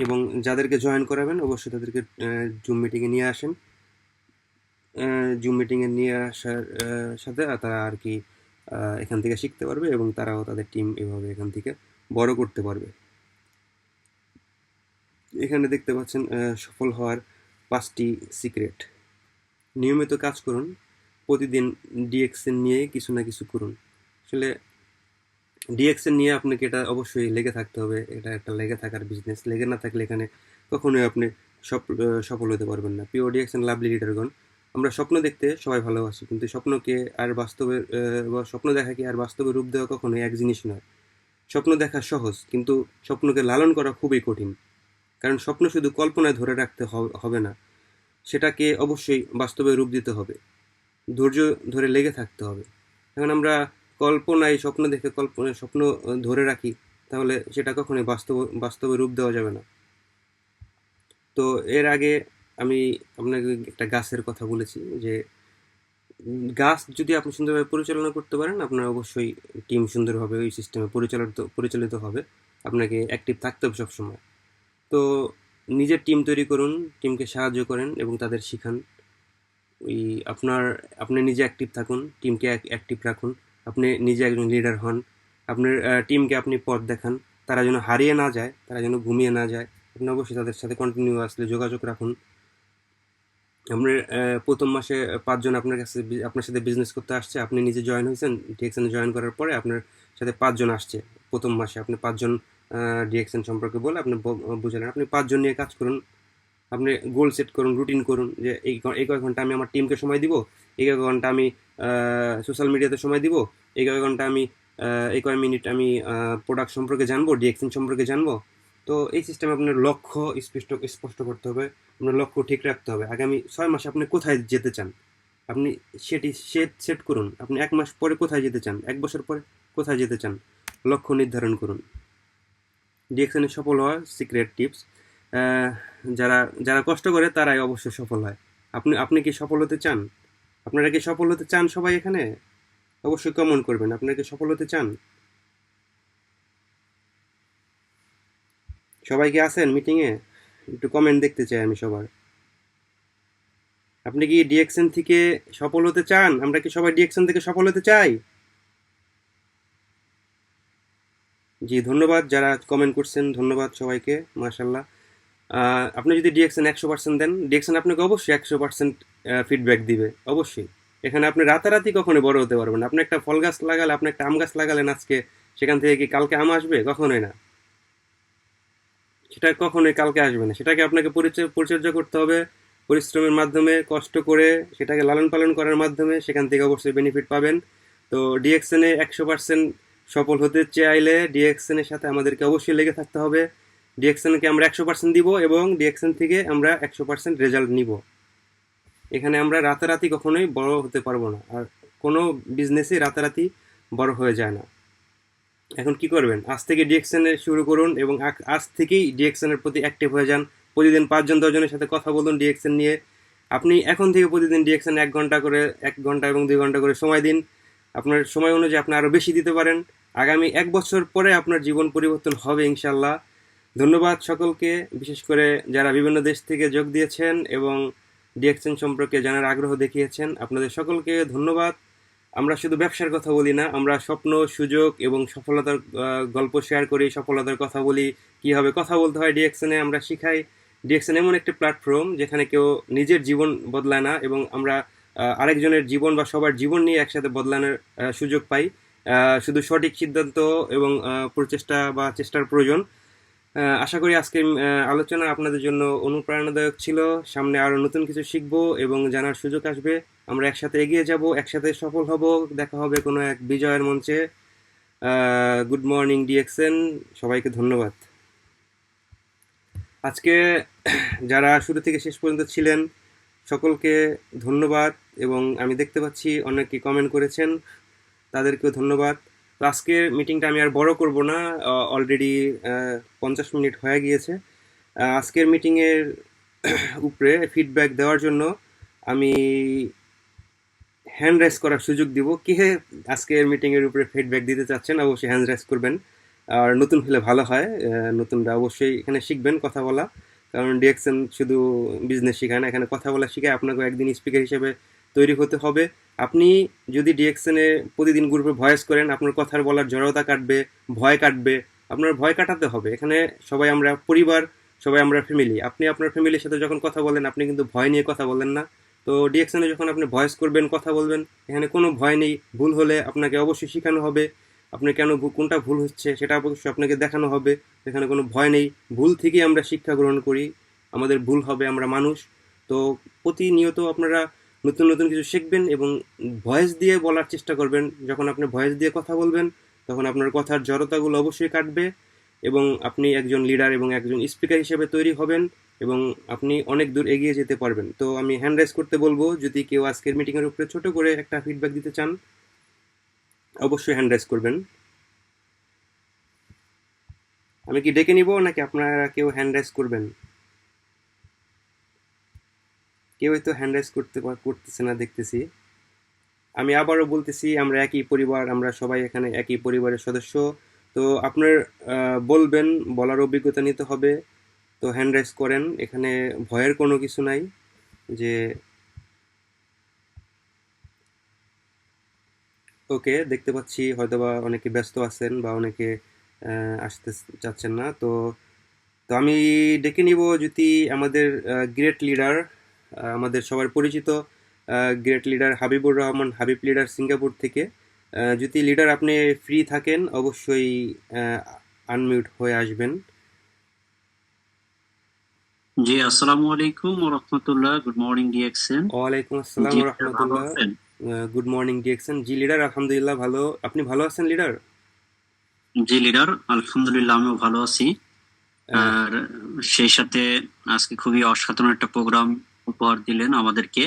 এবং যাদেরকে জয়েন করাবেন, অবশ্যই তাদেরকে জুম মিটিংয়ে নিয়ে আসেন। জুম মিটিংয়ে নিয়ে আসার সাথে তারা আর কি এখান থেকে শিখতে পারবে, এবং তারাও তাদের টিম এভাবে এখান থেকে বড় করতে পারবে। এখানে দেখতে পাচ্ছেন সফল হওয়ার 5টি সিক্রেট। নিয়মিত কাজ করুন, প্রতিদিন ডিএক্সএন নিয়ে কিছু না কিছু করুন। আসলে ডিএক্সএন নিয়ে আপনাকে এটা অবশ্যই লেগে থাকতে হবে। এটা একটা লেগে থাকার বিজনেস। লেগে না থাকলে এখানে কখনোই আপনি সফল হতে পারবেন না। প্রিয় ডিএক্সএন লাভলি লিডারগণ, আমরা স্বপ্ন দেখতে সবাই ভালোবাসি, কিন্তু স্বপ্নকে আর বাস্তবে বা স্বপ্ন দেখাকে আর বাস্তবে রূপ দেওয়া কখনোই এক জিনিস নয়। স্বপ্ন দেখা সহজ, কিন্তু স্বপ্নকে লালন করা খুবই কঠিন। কারণ স্বপ্ন শুধু কল্পনায় ধরে রাখতে হবে না, সেটাকে অবশ্যই বাস্তবে রূপ দিতে হবে। ধৈর্য ধরে লেগে থাকতে হবে। এখন আমরা কল্পনায় স্বপ্ন ধরে রাখি, তাহলে সেটা কখনোই বাস্তবে রূপ দেওয়া যাবে না। তো এর আগে আমি আপনাকে একটা গাছের কথা বলেছি, যে গাছ যদি আপনি সুন্দরভাবে পরিচালনা করতে পারেন, আপনার অবশ্যই টিম সুন্দরভাবে ওই সিস্টেমে পরিচালিত হবে। আপনাকে অ্যাক্টিভ থাকতে হবে সবসময়। তো নিজের টিম তৈরি করুন, টিমকে সাহায্য করেন এবং তাদের শিখান। ওই আপনি নিজে অ্যাক্টিভ থাকুন, টিমকে অ্যাক্টিভ রাখুন। আপনি নিজে একজন লিডার হন। আপনার টিমকে আপনি পথ দেখান। তারা যেন হারিয়ে না যায়, তারা যেন ঘুমিয়ে না যায়। আপনি অবশ্যই তাদের সাথে কন্টিনিউয়াসলি যোগাযোগ রাখুন। আপনার প্রথম মাসে 5 জন আপনার সাথে বিজনেস করতে আসছে, আপনি নিজে জয়েন হয়েছেন। ডিএক্সএনে জয়েন করার পরে আপনার সাথে 5 জন আসছে প্রথম মাসে। আপনি 5 জন ডিএক্সএন সম্পর্কে বলে আপনি বুঝালেন। আপনি 5 জন নিয়ে কাজ করুন। আপনি গোল সেট করুন, রুটিন করুন, যে এই কয়েক ঘন্টা আমি আমার টিমকে সময় দিব, এই কয়েক ঘন্টা আমি সোশ্যাল মিডিয়াতে সময় দিব, এই কয়েক ঘন্টা আমি এই কয়েক মিনিট আমি প্রোডাক্ট সম্পর্কে জানবো, ডিএক্সএন সম্পর্কে জানবো। তো এই সিস্টেমে আপনার লক্ষ্য স্পষ্ট করতে হবে, আপনার লক্ষ্য ঠিক রাখতে হবে। আগামী 6 মাসে আপনি কোথায় যেতে চান, আপনি সেটি সেট করুন। আপনি 1 মাস পরে কোথায় যেতে চান, 1 বছর পরে কোথায় যেতে চান, লক্ষ্য নির্ধারণ করুন। ডিএক্সএনে সফল হওয়ার সিক্রেট টিপস। যারা যারা কষ্ট করে তারাই অবশ্যই সফল হয়। আপনি কি সফল হতে চান? আপনারা কি সফল হতে চান সবাই এখানে? অবশ্যই কমেন্ট করবেন। আপনারা কি সফল হতে চান? সবাই কি আছেন মিটিংয়ে? একটু কমেন্ট দেখতে চাই আমি সবার। আপনি কি ডিএক্সএন থেকে সফল হতে চান? আমরা কি সবাই ডিএক্সএন থেকে সফল হতে চাই? জি, ধন্যবাদ যারা কমেন্ট করছেন, ধন্যবাদ সবাইকে, মাশাল্লাহ। আপনি যদি ডিএক্সএন 100% দেন, ডিএক্সএন আপনাকে অবশ্যই 100% ফিডব্যাক দিবে, অবশ্যই। এখানে আপনি রাতারাতি কখনো বড় হতে পারবেন না। আপনি একটা ফল গাছ লাগালে, আপনি একটা আম গাছ লাগালেন আজকে, সেখান থেকে কি কালকে আম আসবে? কখনোই না। সেটা কখনোই কালকে আসবে না। সেটাকে আপনাকে পরিচর্যা করতে হবে পরিশ্রমের মাধ্যমে, কষ্ট করে সেটাকে লালন পালন করার মাধ্যমে, সেখান থেকে অবশ্যই বেনিফিট পাবেন। তো ডিএক্সএনে 100% সফল হতে চাইলে ডিএক্সএনের সাথে আমাদেরকে অবশ্যই লেগে থাকতে হবে। ডিএক্সএনকে আমরা 100% দিব এবং ডিএক্সএন থেকে আমরা 100% রেজাল্ট নিব। এখানে আমরা রাতারাতি কখনোই বড় হতে পারবো না, আর কোনো বিজনেসই রাতারাতি বড় হয়ে যায় না। এখন কি করবেন, আজ থেকে ডিএক্সএন শুরু করুন এবং আজ থেকেই ডিএক্সএন এর প্রতি অ্যাক্টিভ হয়ে যান। প্রতিদিন 5 জন 10 জনের সাথে কথা বলুন ডিএক্সএন নিয়ে। আপনি এখন থেকে প্রতিদিন ডিএক্সএন 1 ঘন্টা এবং 2 ঘন্টা করে সময় দিন। আপনার সময় অনুযায়ী আপনি আরো বেশি দিতে পারেন। আগামী 1 বছর পরে আপনার জীবন পরিবর্তন হবে ইনশাল্লাহ। ধন্যবাদ সকলকে, বিশেষ করে যারা বিভিন্ন দেশ থেকে যোগ দিয়েছেন এবং ডিএক্সএন সম্পর্কে জানার আগ্রহ দেখিয়েছেন, আপনাদের সকলকে ধন্যবাদ। আমরা শুধু ব্যবসার কথা বলি না, আমরা স্বপ্ন, সুযোগ এবং সফলতার গল্প শেয়ার করি, সফলতার কথা বলি, কিভাবে কথা বলতে হয় ডিএক্সএনে আমরা শিখাই। ডিএক্সএন এমন একটি প্ল্যাটফর্ম যেখানে কেউ নিজের জীবন বদলায় না এবং আমরা আরেকজনের জীবন বা সবার জীবন নিয়ে একসাথে বদলানোর সুযোগ পাই। শুধু সঠিক সিদ্ধান্ত এবং প্রচেষ্টা বা চেষ্টার প্রয়োজন। আশা করি আজকের আলোচনা আপনাদের জন্য অনুপ্রেরণাদায়ক ছিল। সামনে আরো নতুন কিছু শিখবো এবং জানার সুযোগ আসবে। আমরা একসাথে এগিয়ে যাব, একসাথে সফল হব। দেখা হবে কোনো এক বিজয়ের মঞ্চে। গুড মর্নিং ডিএক্সএন, সবাইকে ধন্যবাদ। আজকে যারা শুরু থেকে শেষ পর্যন্ত ছিলেন সকলকে ধন্যবাদ, এবং আমি দেখতে পাচ্ছি অনেকে কমেন্ট করেছেন, তাদেরকেও ধন্যবাদ। তো আজকের মিটিংটা আমি আর বড় করব না, অলরেডি 50 মিনিট হয়ে গিয়েছে। আজকের মিটিংয়ের উপরে ফিডব্যাক দেওয়ার জন্য আমি হ্যান্ড রাইজ করার সুযোগ দিব। কে আজকের মিটিংয়ের উপরে ফিডব্যাক দিতে চাচ্ছেন অবশ্যই হ্যান্ড রাইজ করবেন। আর নতুন হলে ভালো হয়, নতুনরা অবশ্যই এখানে শিখবেন কথা বলা, কারণ ডিএক্সএন শুধু বিজনেস শেখায় না, এখানে কথা বলা শেখায়। আপনাকে একদিন স্পিকার হিসেবে তৈরি হতে হবে। আপনি যদি ডিএক্সএনে প্রতিদিন গ্রুপে ভয়েস করেন, আপনার কথার বলার জড়তা কাটবে, ভয় কাটবে। আপনার ভয় কাটাতে হবে। এখানে সবাই আমরা পরিবার, সবাই আমরা ফ্যামিলি। আপনি আপনার ফ্যামিলির সাথে যখন কথা বলেন, আপনি কিন্তু ভয় নিয়ে কথা বলেন না। তো ডিএক্সএনে যখন আপনি ভয়েস করবেন, কথা বলবেন, এখানে কোনো ভয় নেই। ভুল হলে আপনাকে অবশ্যই শেখানো হবে। আপনি কেন কোনটা ভুল হচ্ছে সেটা অবশ্যই আপনাকে দেখানো হবে। এখানে কোনো ভয় নেই। ভুল থেকেই আমরা শিক্ষা গ্রহণ করি। আমাদের ভুল হবে, আমরা মানুষ। তো প্রতিনিয়ত আপনারা নতুন নতুন কিছু শিখবেন এবং ভয়েস দিয়ে বলার চেষ্টা করবেন। যখন আপনি ভয়েস দিয়ে কথা বলবেন, তখন আপনার কথার জড়তাগুলো অবশ্যই কাটবে এবং আপনি একজন লিডার এবং একজন স্পিকার হিসেবে তৈরি হবেন এবং আপনি অনেক দূর এগিয়ে যেতে পারবেন। তো আমি হ্যান্ড রাইজ করতে বলবো, যদি কেউ আজকের মিটিংয়ের উপরে ছোট করে একটা ফিডব্যাক দিতে চান অবশ্যই হ্যান্ড রাইজ করবেন। আমি কি ডেকে নিব নাকি আপনারা কেউ হ্যান্ড রাইজ করবেন? কেউই তো হ্যান্ড রাইজ করতেছে না দেখতেছি। আমি আবারও বলতেছি, আমরা একই পরিবার, আমরা সবাই এখানে একই পরিবারের সদস্য। তো আপনার বলবেন, বলার অভিজ্ঞতা নিতে হবে। তো হ্যান্ড রাইজ করেন, এখানে ভয়ের কোনো কিছু নাই। যে ওকে, দেখতে পাচ্ছি হয়তোবা অনেকে ব্যস্ত আছেন বা অনেকে আসতে চাচ্ছেন না। তো তো আমি ডেকে নিব যদি আমাদের গ্রেট লিডার, আমাদের সবার পরিচিত great leader Habibur Rahman, Habib leader Singapore থেকে। যদি লিডার আপনি ফ্রি থাকেন অবশ্যই আনমিউট হয়ে আসবেন। জি, আসসালামু আলাইকুম ওয়া রাহমাতুল্লাহ। Good morning DXN. ওয়ালাইকুম আসসালাম ওয়া রাহমাতুল্লাহ। Good morning DXN. জি লিডার, আলহামদুলিল্লাহ ভালো। আপনি ভালো আছেন লিডার? জি লিডার, আলহামদুলিল্লাহ আমিও ভালো আছি। আর সেই সাথে আজকে খুবই অসাধারণ একটা প্রোগ্রাম উপহার দিলেন আমাদেরকে।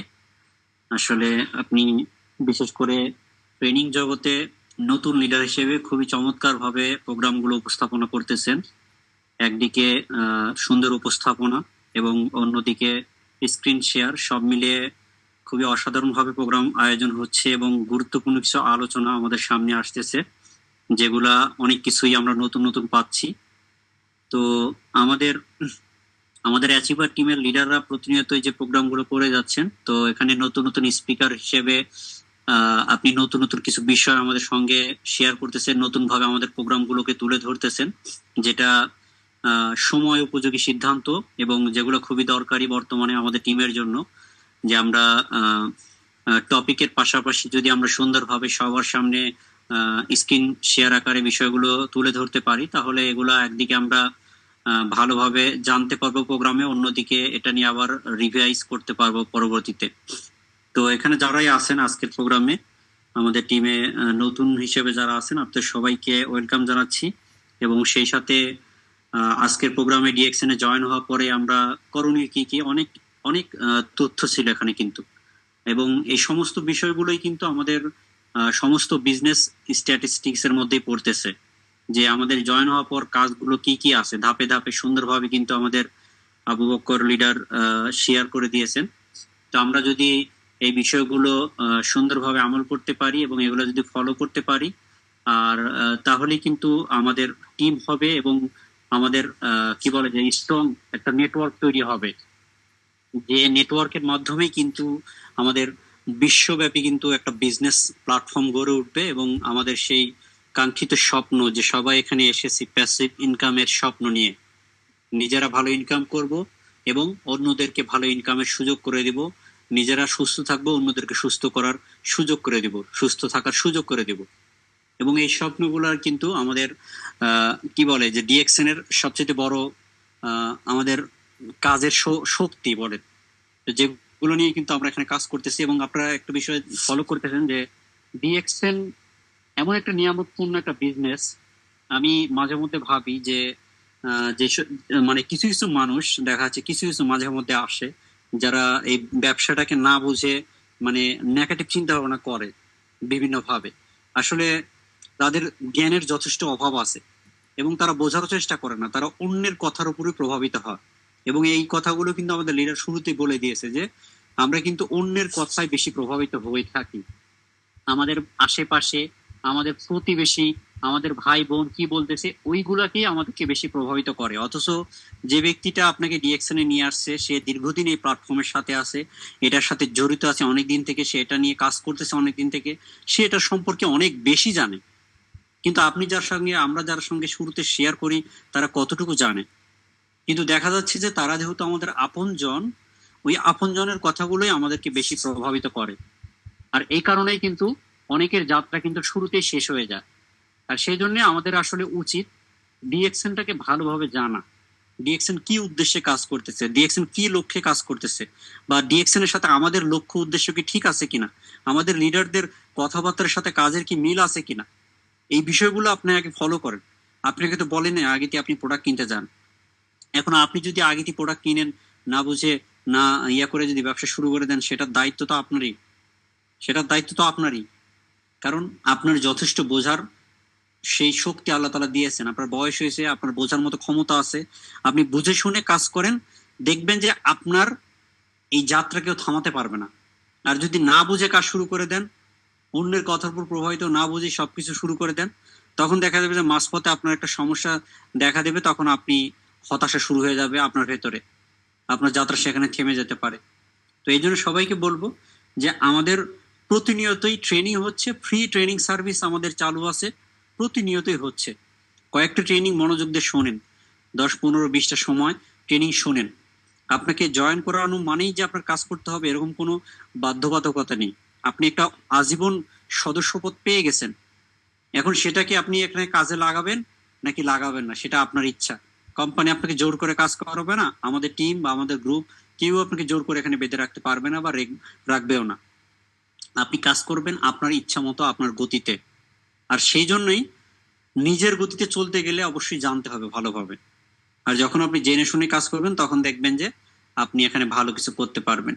আসলে আপনি বিশেষ করে ট্রেনিং জগতে নতুন লিডার হিসেবে খুবই চমৎকার ভাবে প্রোগ্রামগুলো উপস্থাপনা করতেছেন। একদিকে সুন্দর উপস্থাপনা এবং অন্যদিকে স্ক্রিন শেয়ার, সব মিলিয়ে খুবই অসাধারণ ভাবে প্রোগ্রাম আয়োজন হচ্ছে এবং গুরুত্বপূর্ণ কিছু আলোচনা আমাদের সামনে আসতেছে, যেগুলা অনেক কিছুই আমরা নতুন নতুন পাচ্ছি। তো আমাদের আমাদের অ্যাচিভার টিমের লিডাররা প্রতিনিয়ত এই যে প্রোগ্রামগুলো করে যাচ্ছেন, তো এখানে নতুন নতুন স্পিকার হিসেবে আপনি নতুন নতুন কিছু বিষয় আমাদের সঙ্গে শেয়ার করতেছেন, নতুন ভাবে আমাদের প্রোগ্রামগুলোকে তুলে ধরতেছেন, যেটা সময় উপযোগী সিদ্ধান্ত এবং যেগুলো খুবই দরকারি বর্তমানে আমাদের টিমের জন্য। যে আমরা টপিকের পাশাপাশি যদি আমরা সুন্দরভাবে সবার সামনে স্ক্রিন শেয়ার আকারে বিষয়গুলো তুলে ধরতে পারি, তাহলে এগুলা একদিকে আমরা ভালোভাবে জানতে পারবো প্রোগ্রামে, অন্যদিকে এটা নিয়ে আবার রিভাইজ করতে পারবো পরবর্তীতে। তো এখানে যারাই আছেন আজকের প্রোগ্রামে, আমাদের টিমে নতুন হিসেবে যারা আছেন, আপনাদের সবাইকে ওয়েলকাম জানাচ্ছি। এবং সেই সাথে আজকের প্রোগ্রামে ডিএক্সএন এ জয়েন হওয়ার পরে আমরা করণীয় কি কি অনেক অনেক তথ্য ছিল এখানে কিন্তু, এবং এই সমস্ত বিষয়গুলোই কিন্তু আমাদের সমস্ত বিজনেস স্ট্যাটিস্টিক্স এর মধ্যেই পড়তেছে, যে আমাদের জয়েন হওয়ার পর কাজগুলো কি কি আছে ধাপে ধাপে সুন্দরভাবে কিন্তু আমাদের আবু বকর লিডার শেয়ার করে দিয়েছেন। তো আমরা যদি এই বিষয়গুলো সুন্দরভাবে আমল করতে পারি এবং এগুলো যদি ফলো করতে পারি, আর তাহলে কিন্তু আমাদের টিম হবে এবং আমাদের কি বলে যে স্ট্রং একটা নেটওয়ার্ক তৈরি হবে, যে নেটওয়ার্কের মাধ্যমে কিন্তু আমাদের বিশ্বব্যাপী কিন্তু একটা বিজনেস প্ল্যাটফর্ম গড়ে উঠবে এবং আমাদের সেই কাঙ্ক্ষিত স্বপ্ন, যে সবাই এখানে এসেছি প্যাসিভ ইনকামের স্বপ্ন নিয়ে, নিজেরা ভালো ইনকাম করব এবং অন্যদেরকে ভালো ইনকামের সুযোগ করে দিব, নিজেরা সুস্থ থাকবো, অন্যদেরকে সুস্থ করার সুযোগ করে দিব, সুস্থ থাকার সুযোগ করে দিব। এবং এই স্বপ্নগুলোর কিন্তু আমাদের কি বলে যে ডিএক্সএন এর সবচেয়ে বড় আমাদের কাজের শক্তি বলে, যেগুলো নিয়ে কিন্তু আমরা এখানে কাজ করতেছি। এবং আপনারা একটা বিষয় ফলো করতেছেন যে ডিএক্সএন এমন একটা নিয়ামতপূর্ণ একটা বিজনেস। আমি মাঝে মধ্যে ভাবি যে মানে কিছু কিছু মানুষ দেখা যাচ্ছে কিছু কিছু মাঝে মধ্যে আসে যারা এই ব্যবসাটাকে না বুঝে মানে নেগেটিভ চিন্তা ভাবনা করে বিভিন্ন ভাবে। আসলে তাদের জ্ঞানের যথেষ্ট অভাব আছে এবং তারা বোঝার চেষ্টা করে না, তারা অন্যের কথার উপরই প্রভাবিত হয়। এবং এই কথাগুলো কিন্তু আমাদের লিডার শুরুতেই বলে দিয়েছে যে আমরা কিন্তু অন্যের কথায় বেশি প্রভাবিত হয়ে থাকি। আমাদের আশেপাশে আমাদের প্রতিবেশী, আমাদের ভাই বোন কি বলতেছে ওইগুলাকেই আমাদেরকে বেশি প্রভাবিত করে। অথচ যে ব্যক্তিটা আপনাকে ডিএক্সএন এ নিয়ে আসছে, সে দীর্ঘদিন এই প্ল্যাটফর্মের সাথে আছে, এটার সাথে জড়িত আছে অনেকদিন থেকে, সে এটা নিয়ে কাজ করতেছে অনেকদিন থেকে, সে এটা সম্পর্কে অনেক বেশি জানে। কিন্তু আপনি আমরা যার সঙ্গে শুরুতে শেয়ার করি তারা কতটুকু জানে? কিন্তু দেখা যাচ্ছে যে তারা যেহেতু আমাদের আপনজন, ওই আপনজনের কথাগুলোই আমাদেরকে বেশি প্রভাবিত করে। আর এই কারণেই কিন্তু অনেকের যাত্রা কিন্তু শুরুতেই শেষ হয়ে যায়। আর সেই জন্য আমাদের আসলে উচিত ডিএক্সএনটাকে ভালোভাবে জানা, ডিএক্সএন কি উদ্দেশ্যে কাজ করতেছে, ডিএক্সএন কি লক্ষ্যে কাজ করতেছে, বা ডিএক্সএন এর সাথে আমাদের লক্ষ্য উদ্দেশ্য কি ঠিক আছে কিনা, আমাদের লিডারদের কথাবার্তার সাথে কাজের কি মিল আছে কিনা, এই বিষয়গুলো আপনি আগে ফলো করেন। আপনাকে তো বলেন আগেতে আপনি প্রোডাক্ট কিনতে যান, এখন আপনি যদি আগেতে প্রোডাক্ট কিনেন না বুঝে না ইয়া করে যদি ব্যবসা শুরু করে দেন, সেটার দায়িত্ব তো আপনারই। কারণ আপনার যথেষ্ট বোঝার সেই শক্তি আল্লাহ তাআলা দিয়েছেন, আপনার বয়স হয়েছে, আপনার বোঝার মতো ক্ষমতা আছে, আপনি বুঝে শুনে কাজ করেন, দেখবেন যে আপনার এই যাত্রা কেউ থামাতে পারবে না। আর যদি না বুঝে কাজ শুরু করে দেন, অন্যের কথার উপর প্রভাবিত না বুঝে সবকিছু শুরু করে দেন, তখন দেখা যাবে যে মাঝপথে আপনার একটা সমস্যা দেখা দেবে, তখন আপনি হতাশা শুরু হয়ে যাবে আপনার ভেতরে, আপনার যাত্রা সেখানে থেমে যেতে পারে। তো এই জন্য সবাইকে বলবো যে আমাদের প্রতিনিয়তই ট্রেনিং হচ্ছে, ফ্রি ট্রেনিং সার্ভিস আমাদের চালু আছে, প্রতিনিয়তই হচ্ছে। কয়েকটা ট্রেনিং মনোযোগ দিয়ে শোনেন, 10-15-20টা সময় ট্রেনিং শোনেন। আপনাকে জয়েন করানো মানেই যে আপনার কাজ করতে হবে এরকম কোনো বাধ্যবাধকতা নেই। আপনি একটা আজীবন সদস্যপদ পেয়ে গেছেন, এখন সেটাকে আপনি এখানে কাজে লাগাবেন নাকি লাগাবেন না সেটা আপনার ইচ্ছা। কোম্পানি আপনাকে জোর করে কাজ করাবে না, আমাদের টিম বা আমাদের গ্রুপ কেউ আপনাকে জোর করে এখানে বেঁধে রাখতে পারবে না বা রাখবেও না। আপনি কাজ করবেন আপনার ইচ্ছা মতো, আপনার গতিতে। আর সেই জন্যই নিজের গতিতে চলতে গেলে অবশ্যই জানতে হবে ভালোভাবে। আর যখন আপনি জেনে শুনে কাজ করবেন তখন দেখবেন যে আপনি এখানে ভালো কিছু করতে পারবেন।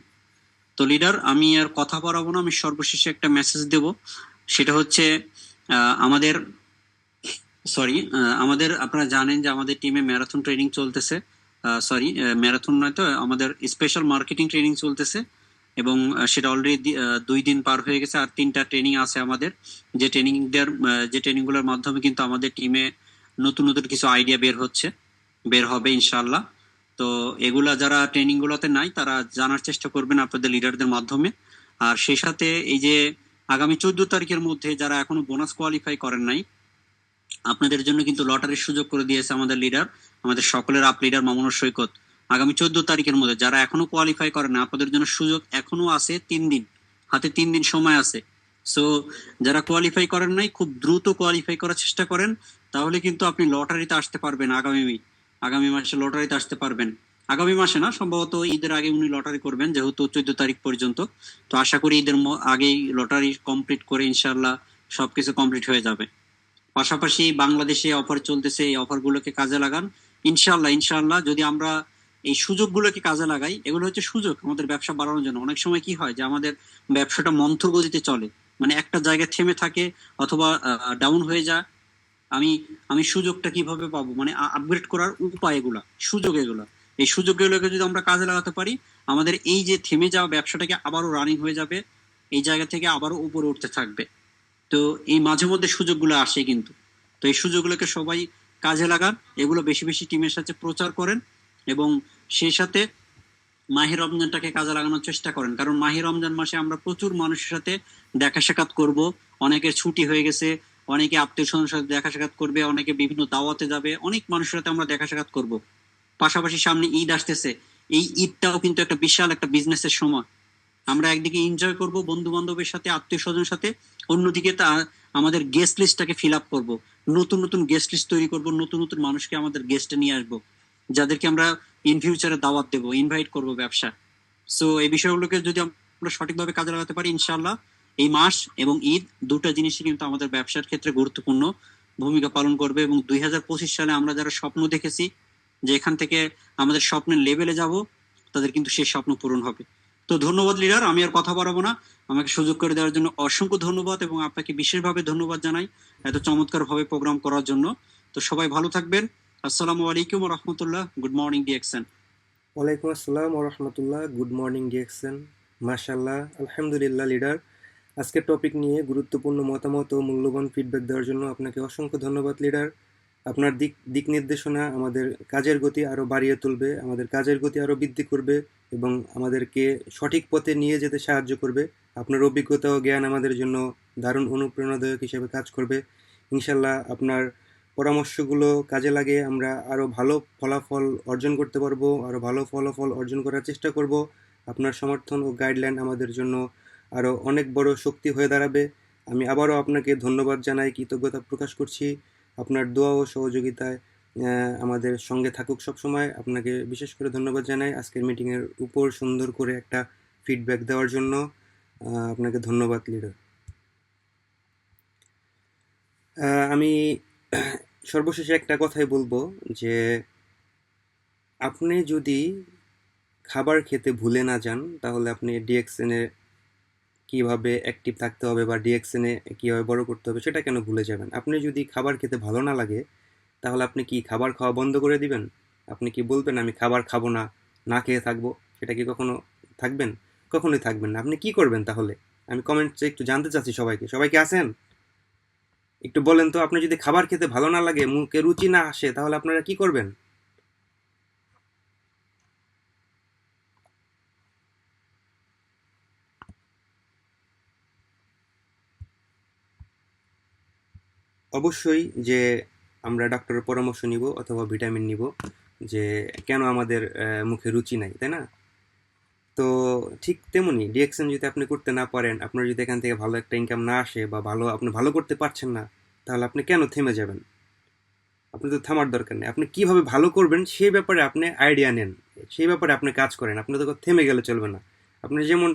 তো লিডার, আমি আর কথা বাড়াবো না, আমি সর্বশেষে একটা মেসেজ দেব। সেটা হচ্ছে আমাদের আপনারা জানেন যে আমাদের টিমে ম্যারাথন ট্রেনিং চলতেছে, ম্যারাথন নয় তো, আমাদের স্পেশাল মার্কেটিং ট্রেনিং চলতেছে, এবং সেটা অলরেডি 2 দিন পার হয়ে গেছে। আর 3টা ট্রেনিং আছে আমাদের, যে ট্রেনিংগুলোর মাধ্যমে কিন্তু আমাদের টিমে নতুন নতুন কিছু আইডিয়া বের হবে ইনশাআল্লাহ। তো এগুলা যারা ট্রেনিং গুলোতে নাই তারা জানার চেষ্টা করবেন আপনাদের লিডারদের মাধ্যমে। আর সেই সাথে এই যে আগামী 14 তারিখের মধ্যে যারা এখনো বোনাস কোয়ালিফাই করেন নাই, আপনাদের জন্য কিন্তু লটারির সুযোগ করে দিয়েছে আমাদের লিডার, আমাদের সকলের আপ লিডার মামুনুর সৈকত। আগামী 14 তারিখের মধ্যে যারা এখনো কোয়ালিফাই করেন না, আপনাদের জন্য সুযোগ এখনো আছে 3 দিন, হাতে 3 দিন সময় আছে। সো যারা কোয়ালিফাই করেন নাই খুব দ্রুত কোয়ালিফাই করার চেষ্টা করেন, তাহলে কিন্তু আপনি লটারিতে আসতে পারবেন আগামী মাসে লটারিতে আসতে পারবেন। আগামী মাসে না, সম্ভবত ঈদের আগে উনি লটারি করবেন, যেহেতু 14 তারিখ পর্যন্ত। তো আশা করি ঈদের আগেই লটারি কমপ্লিট করে ইনশাল্লাহ সবকিছু কমপ্লিট হয়ে যাবে। পাশাপাশি বাংলাদেশে অফার চলতেছে, এই অফার গুলোকে কাজে লাগান। ইনশাল্লাহ ইনশাল্লাহ যদি আমরা এই সুযোগগুলোকে কাজে লাগাই, এগুলো হচ্ছে সুযোগ আমাদের ব্যবসা বাড়ানোর জন্য। অনেক সময় কি হয় যে আমাদের ব্যবসাটা মন্থর গতিতে চলে, মানে একটা জায়গায় থেমে থাকে অথবা ডাউন হয়ে যায়। আমি আমি সুযোগটা কিভাবে পাবো, মানে আপগ্রেড করার উপায় এগুলা, সুযোগ এগুলা। এই সুযোগগুলোকে যদি আমরা কাজে লাগাতে পারি, আমাদের এই যে থেমে যাওয়া ব্যবসাটাকে আবারও রানিং হয়ে যাবে, এই জায়গা থেকে আবারও উপরে উঠতে থাকবে। তো এই মাঝে মধ্যে সুযোগগুলো আসে কিন্তু। তো এই সুযোগগুলোকে সবাই কাজে লাগান, এগুলো বেশি বেশি টিমের সাথে প্রচার করেন, এবং সেই সাথে মাহে রমজানটাকে কাজে লাগানোর চেষ্টা করেন। কারণ মাহে রমজান মাসে আমরা প্রচুর মানুষের সাথে দেখা সাক্ষাৎ করব। অনেকের ছুটি হয়ে গেছে, অনেকে আত্মীয় স্বজনের সাথে দেখা সাক্ষাৎ করবে, অনেকে বিভিন্ন দাওয়াতে যাবে, অনেক মানুষের সাথে আমরা দেখা সাক্ষাৎ করব। পাশাপাশি সামনে ঈদ আসতেছে, এই ঈদটাও কিন্তু একটা বিশাল একটা বিজনেসের সময়। আমরা একদিকে এনজয় করব বন্ধু বান্ধবের সাথে, আত্মীয় স্বজনের সাথে, অন্যদিকে আমাদের গেস্ট লিস্টটাকে ফিল আপ করবো, নতুন নতুন গেস্ট লিস্ট তৈরি করব, নতুন নতুন মানুষকে আমাদের গেস্টে নিয়ে আসবো, যাদেরকে আমরা ইন ফিউচারে দাওয়াত দেবো, ইনভাইট করব ব্যবসা। সো এই বিষয়গুলোকে যদি আমরা সঠিকভাবে কাজে লাগাতে পারি, ইনশাল্লাহ এই মাস এবং ঈদ দুটো জিনিসই কিন্তু আমাদের ব্যবসার ক্ষেত্রে গুরুত্বপূর্ণ ভূমিকা পালন করবে। এবং 2025 সালে আমরা যারা স্বপ্ন দেখেছি যে এখান থেকে আমাদের স্বপ্নের লেভেলে যাব, তাদের কিন্তু সেই স্বপ্ন পূরণ হবে। তো ধন্যবাদ লিডার, আমি আর কথা বাড়াবো না। আমাকে সুযোগ করে দেওয়ার জন্য অসংখ্য ধন্যবাদ, এবং আপনাকে বিশেষভাবে ধন্যবাদ জানাই এত চমৎকার ভাবে প্রোগ্রাম করার জন্য। তো সবাই ভালো থাকবেন। আসসালামু আলাইকুম ওয়া রাহমাতুল্লাহ। Good morning DXN. ওয়ালাইকুম আসসালাম ওয়া রাহমাতুল্লাহ। Good morning DXN. মাশাআল্লাহ, আলহামদুলিল্লাহ লিডার। আজকের টপিক নিয়ে গুরুত্বপূর্ণ মতামত ও মূল্যবান ফিডব্যাক দেওয়ার জন্য আপনাকে অসংখ্য ধন্যবাদ লিডার। আপনার দিক নির্দেশনা আমাদের কাজের গতি আরও বাড়িয়ে তুলবে, আমাদের কাজের গতি আরও বৃদ্ধি করবে এবং আমাদেরকে সঠিক পথে নিয়ে যেতে সাহায্য করবে। আপনার অভিজ্ঞতা ও জ্ঞান আমাদের জন্য দারুণ অনুপ্রেরণাদায়ক হিসেবে কাজ করবে। ইনশাল্লাহ আপনার পরামর্শগুলো কাজে লাগে আমরা আরও ভালো ফলাফল অর্জন করতে পারবো, আরও ভালো ফলাফল অর্জন করার চেষ্টা করব। আপনার সমর্থন ও গাইডলাইন আমাদের জন্য আরও অনেক বড় শক্তি হয়ে দাঁড়াবে। আমি আবারও আপনাকে ধন্যবাদ জানাই, কৃতজ্ঞতা প্রকাশ করছি। আপনার দোয়া ও সহযোগিতায় আমাদের সঙ্গে থাকুক সবসময়। আপনাকে বিশেষ করে ধন্যবাদ জানাই আজকের মিটিংয়ের উপর সুন্দর করে একটা ফিডব্যাক দেওয়ার জন্য। আপনাকে ধন্যবাদ লিডার। আমি সর্বশেষে একটা কথাই বলবো যে আপনি যদি খাবার খেতে ভুলে না যান, তাহলে আপনি ডিএক্সএনে কীভাবে অ্যাক্টিভ থাকতে হবে বা ডিএক্সএনে কীভাবে বড় করতে হবে সেটা কেন ভুলে যাবেন? আপনি যদি খাবার খেতে ভালো না লাগে, তাহলে আপনি কি খাবার খাওয়া বন্ধ করে দিবেন? আপনি কি বলবেন আমি খাবার খাবো না, না খেয়ে থাকবো? সেটা কি কখনো থাকবেন? কখনোই থাকবেন না। আপনি কি করবেন তাহলে? আমি কমেন্টসে একটু জানতে চাচ্ছি সবাইকে আছেন? একটু বলেন তো, আপনি যদি খাবার খেতে ভালো না লাগে, মুখে রুচি না আসে, তাহলে আপনারা কি করবেন? অবশ্যই যে আমরা ডাক্তারের পরামর্শ নিব অথবা ভিটামিন নিব যে কেন আমাদের মুখে রুচি নাই, তাই না? তো ঠিক তেমনি ডিএক্সএন যদি আপনি করতে না পারেন, আপনার যদি এখান থেকে ভালো একটা ইনকাম না আসে বা আপনি ভালো করতে পারছেন না, তাহলে আপনি কেন থেমে যাবেন? আপনি তো থামার দরকার নেই। আপনি কিভাবে ভালো করবেন সেই ব্যাপারে আপনি আইডিয়া নেন, সেই ব্যাপারে আপনি কাজ করেন। আপনি তো থেমে গেলে চলবে না। আপনি যেমন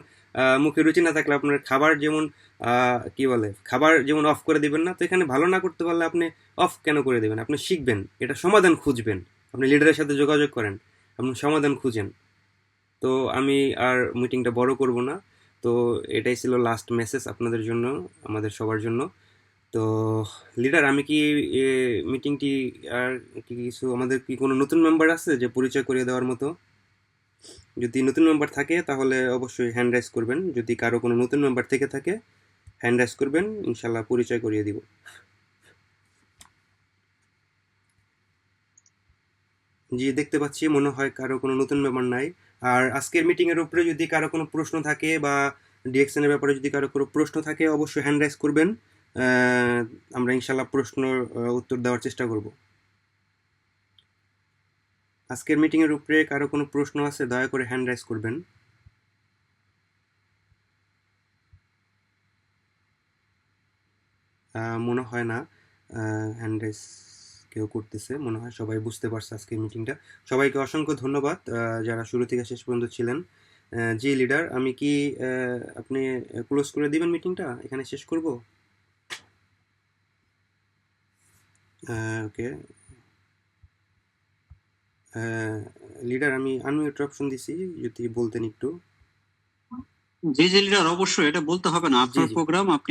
মুখে রুচি না থাকলে আপনার খাবার যেমন কি বলে, খাবার যেমন অফ করে দিবেন না, তো এখানে ভালো না করতে পারলে আপনি অফ কেন করে দেবেন? আপনি শিখবেন, এটা সমাধান খুঁজবেন। আপনি লিডারের সাথে যোগাযোগ করেন, আপনি সমাধান খুঁজেন। তো আমি আর মিটিংটা বড় করব না। তো এটাই ছিল লাস্ট মেসেজ আপনাদের জন্য, আমাদের সবার জন্য। তো লিডার, আমি কি মিটিংটি আর কি কিছু, আমাদের কি কোনো নতুন মেম্বার আছে যে পরিচয় করিয়ে দেওয়ার মতো? যদি নতুন মেম্বার থাকে তাহলে অবশ্যই হ্যান্ড রাইজ করবেন। যদি কারো কোনো নতুন মেম্বার থেকে থাকে হ্যান্ড রাইজ করবেন, ইনশাল্লাহ পরিচয় করিয়ে দিব। জি, দেখতে পাচ্ছি মনে হয় কারো কোনো নতুন মেম্বার নাই। আর আজকের মিটিংয়ের উপরে যদি কারো কোনো প্রশ্ন থাকে বা ডিএক্সএনের ব্যাপারে যদি কারো কোনো প্রশ্ন থাকে অবশ্যই হ্যান্ড রাইজ করবেন। আমরা ইনশাল্লাহ প্রশ্ন উত্তর দেওয়ার চেষ্টা করব। আজকের মিটিংয়ের উপরে কারো কোনো প্রশ্ন আছে দয়া করে হ্যান্ড রাইজ করবেন। মনে হয় না হ্যান্ড রাইজ কেউ করতেছে মনে হয়। সবাই বুঝতে পারছে আজকের মিটিংটা। সবাইকে অসংখ্য ধন্যবাদ যারা শুরু থেকে শেষ পর্যন্ত ছিলেন। জি লিডার, আমি কি আপনি ক্লোজ করে দিবেন মিটিংটা, এখানে শেষ করব? ওকে লিডার, আমি আনমিউট অপশন দিছি, যদি বলতেন একটু। জি লিডার, অবশ্যই এটা বলতে হবে না, জি আপনার জি প্রোগ্রাম, আপনি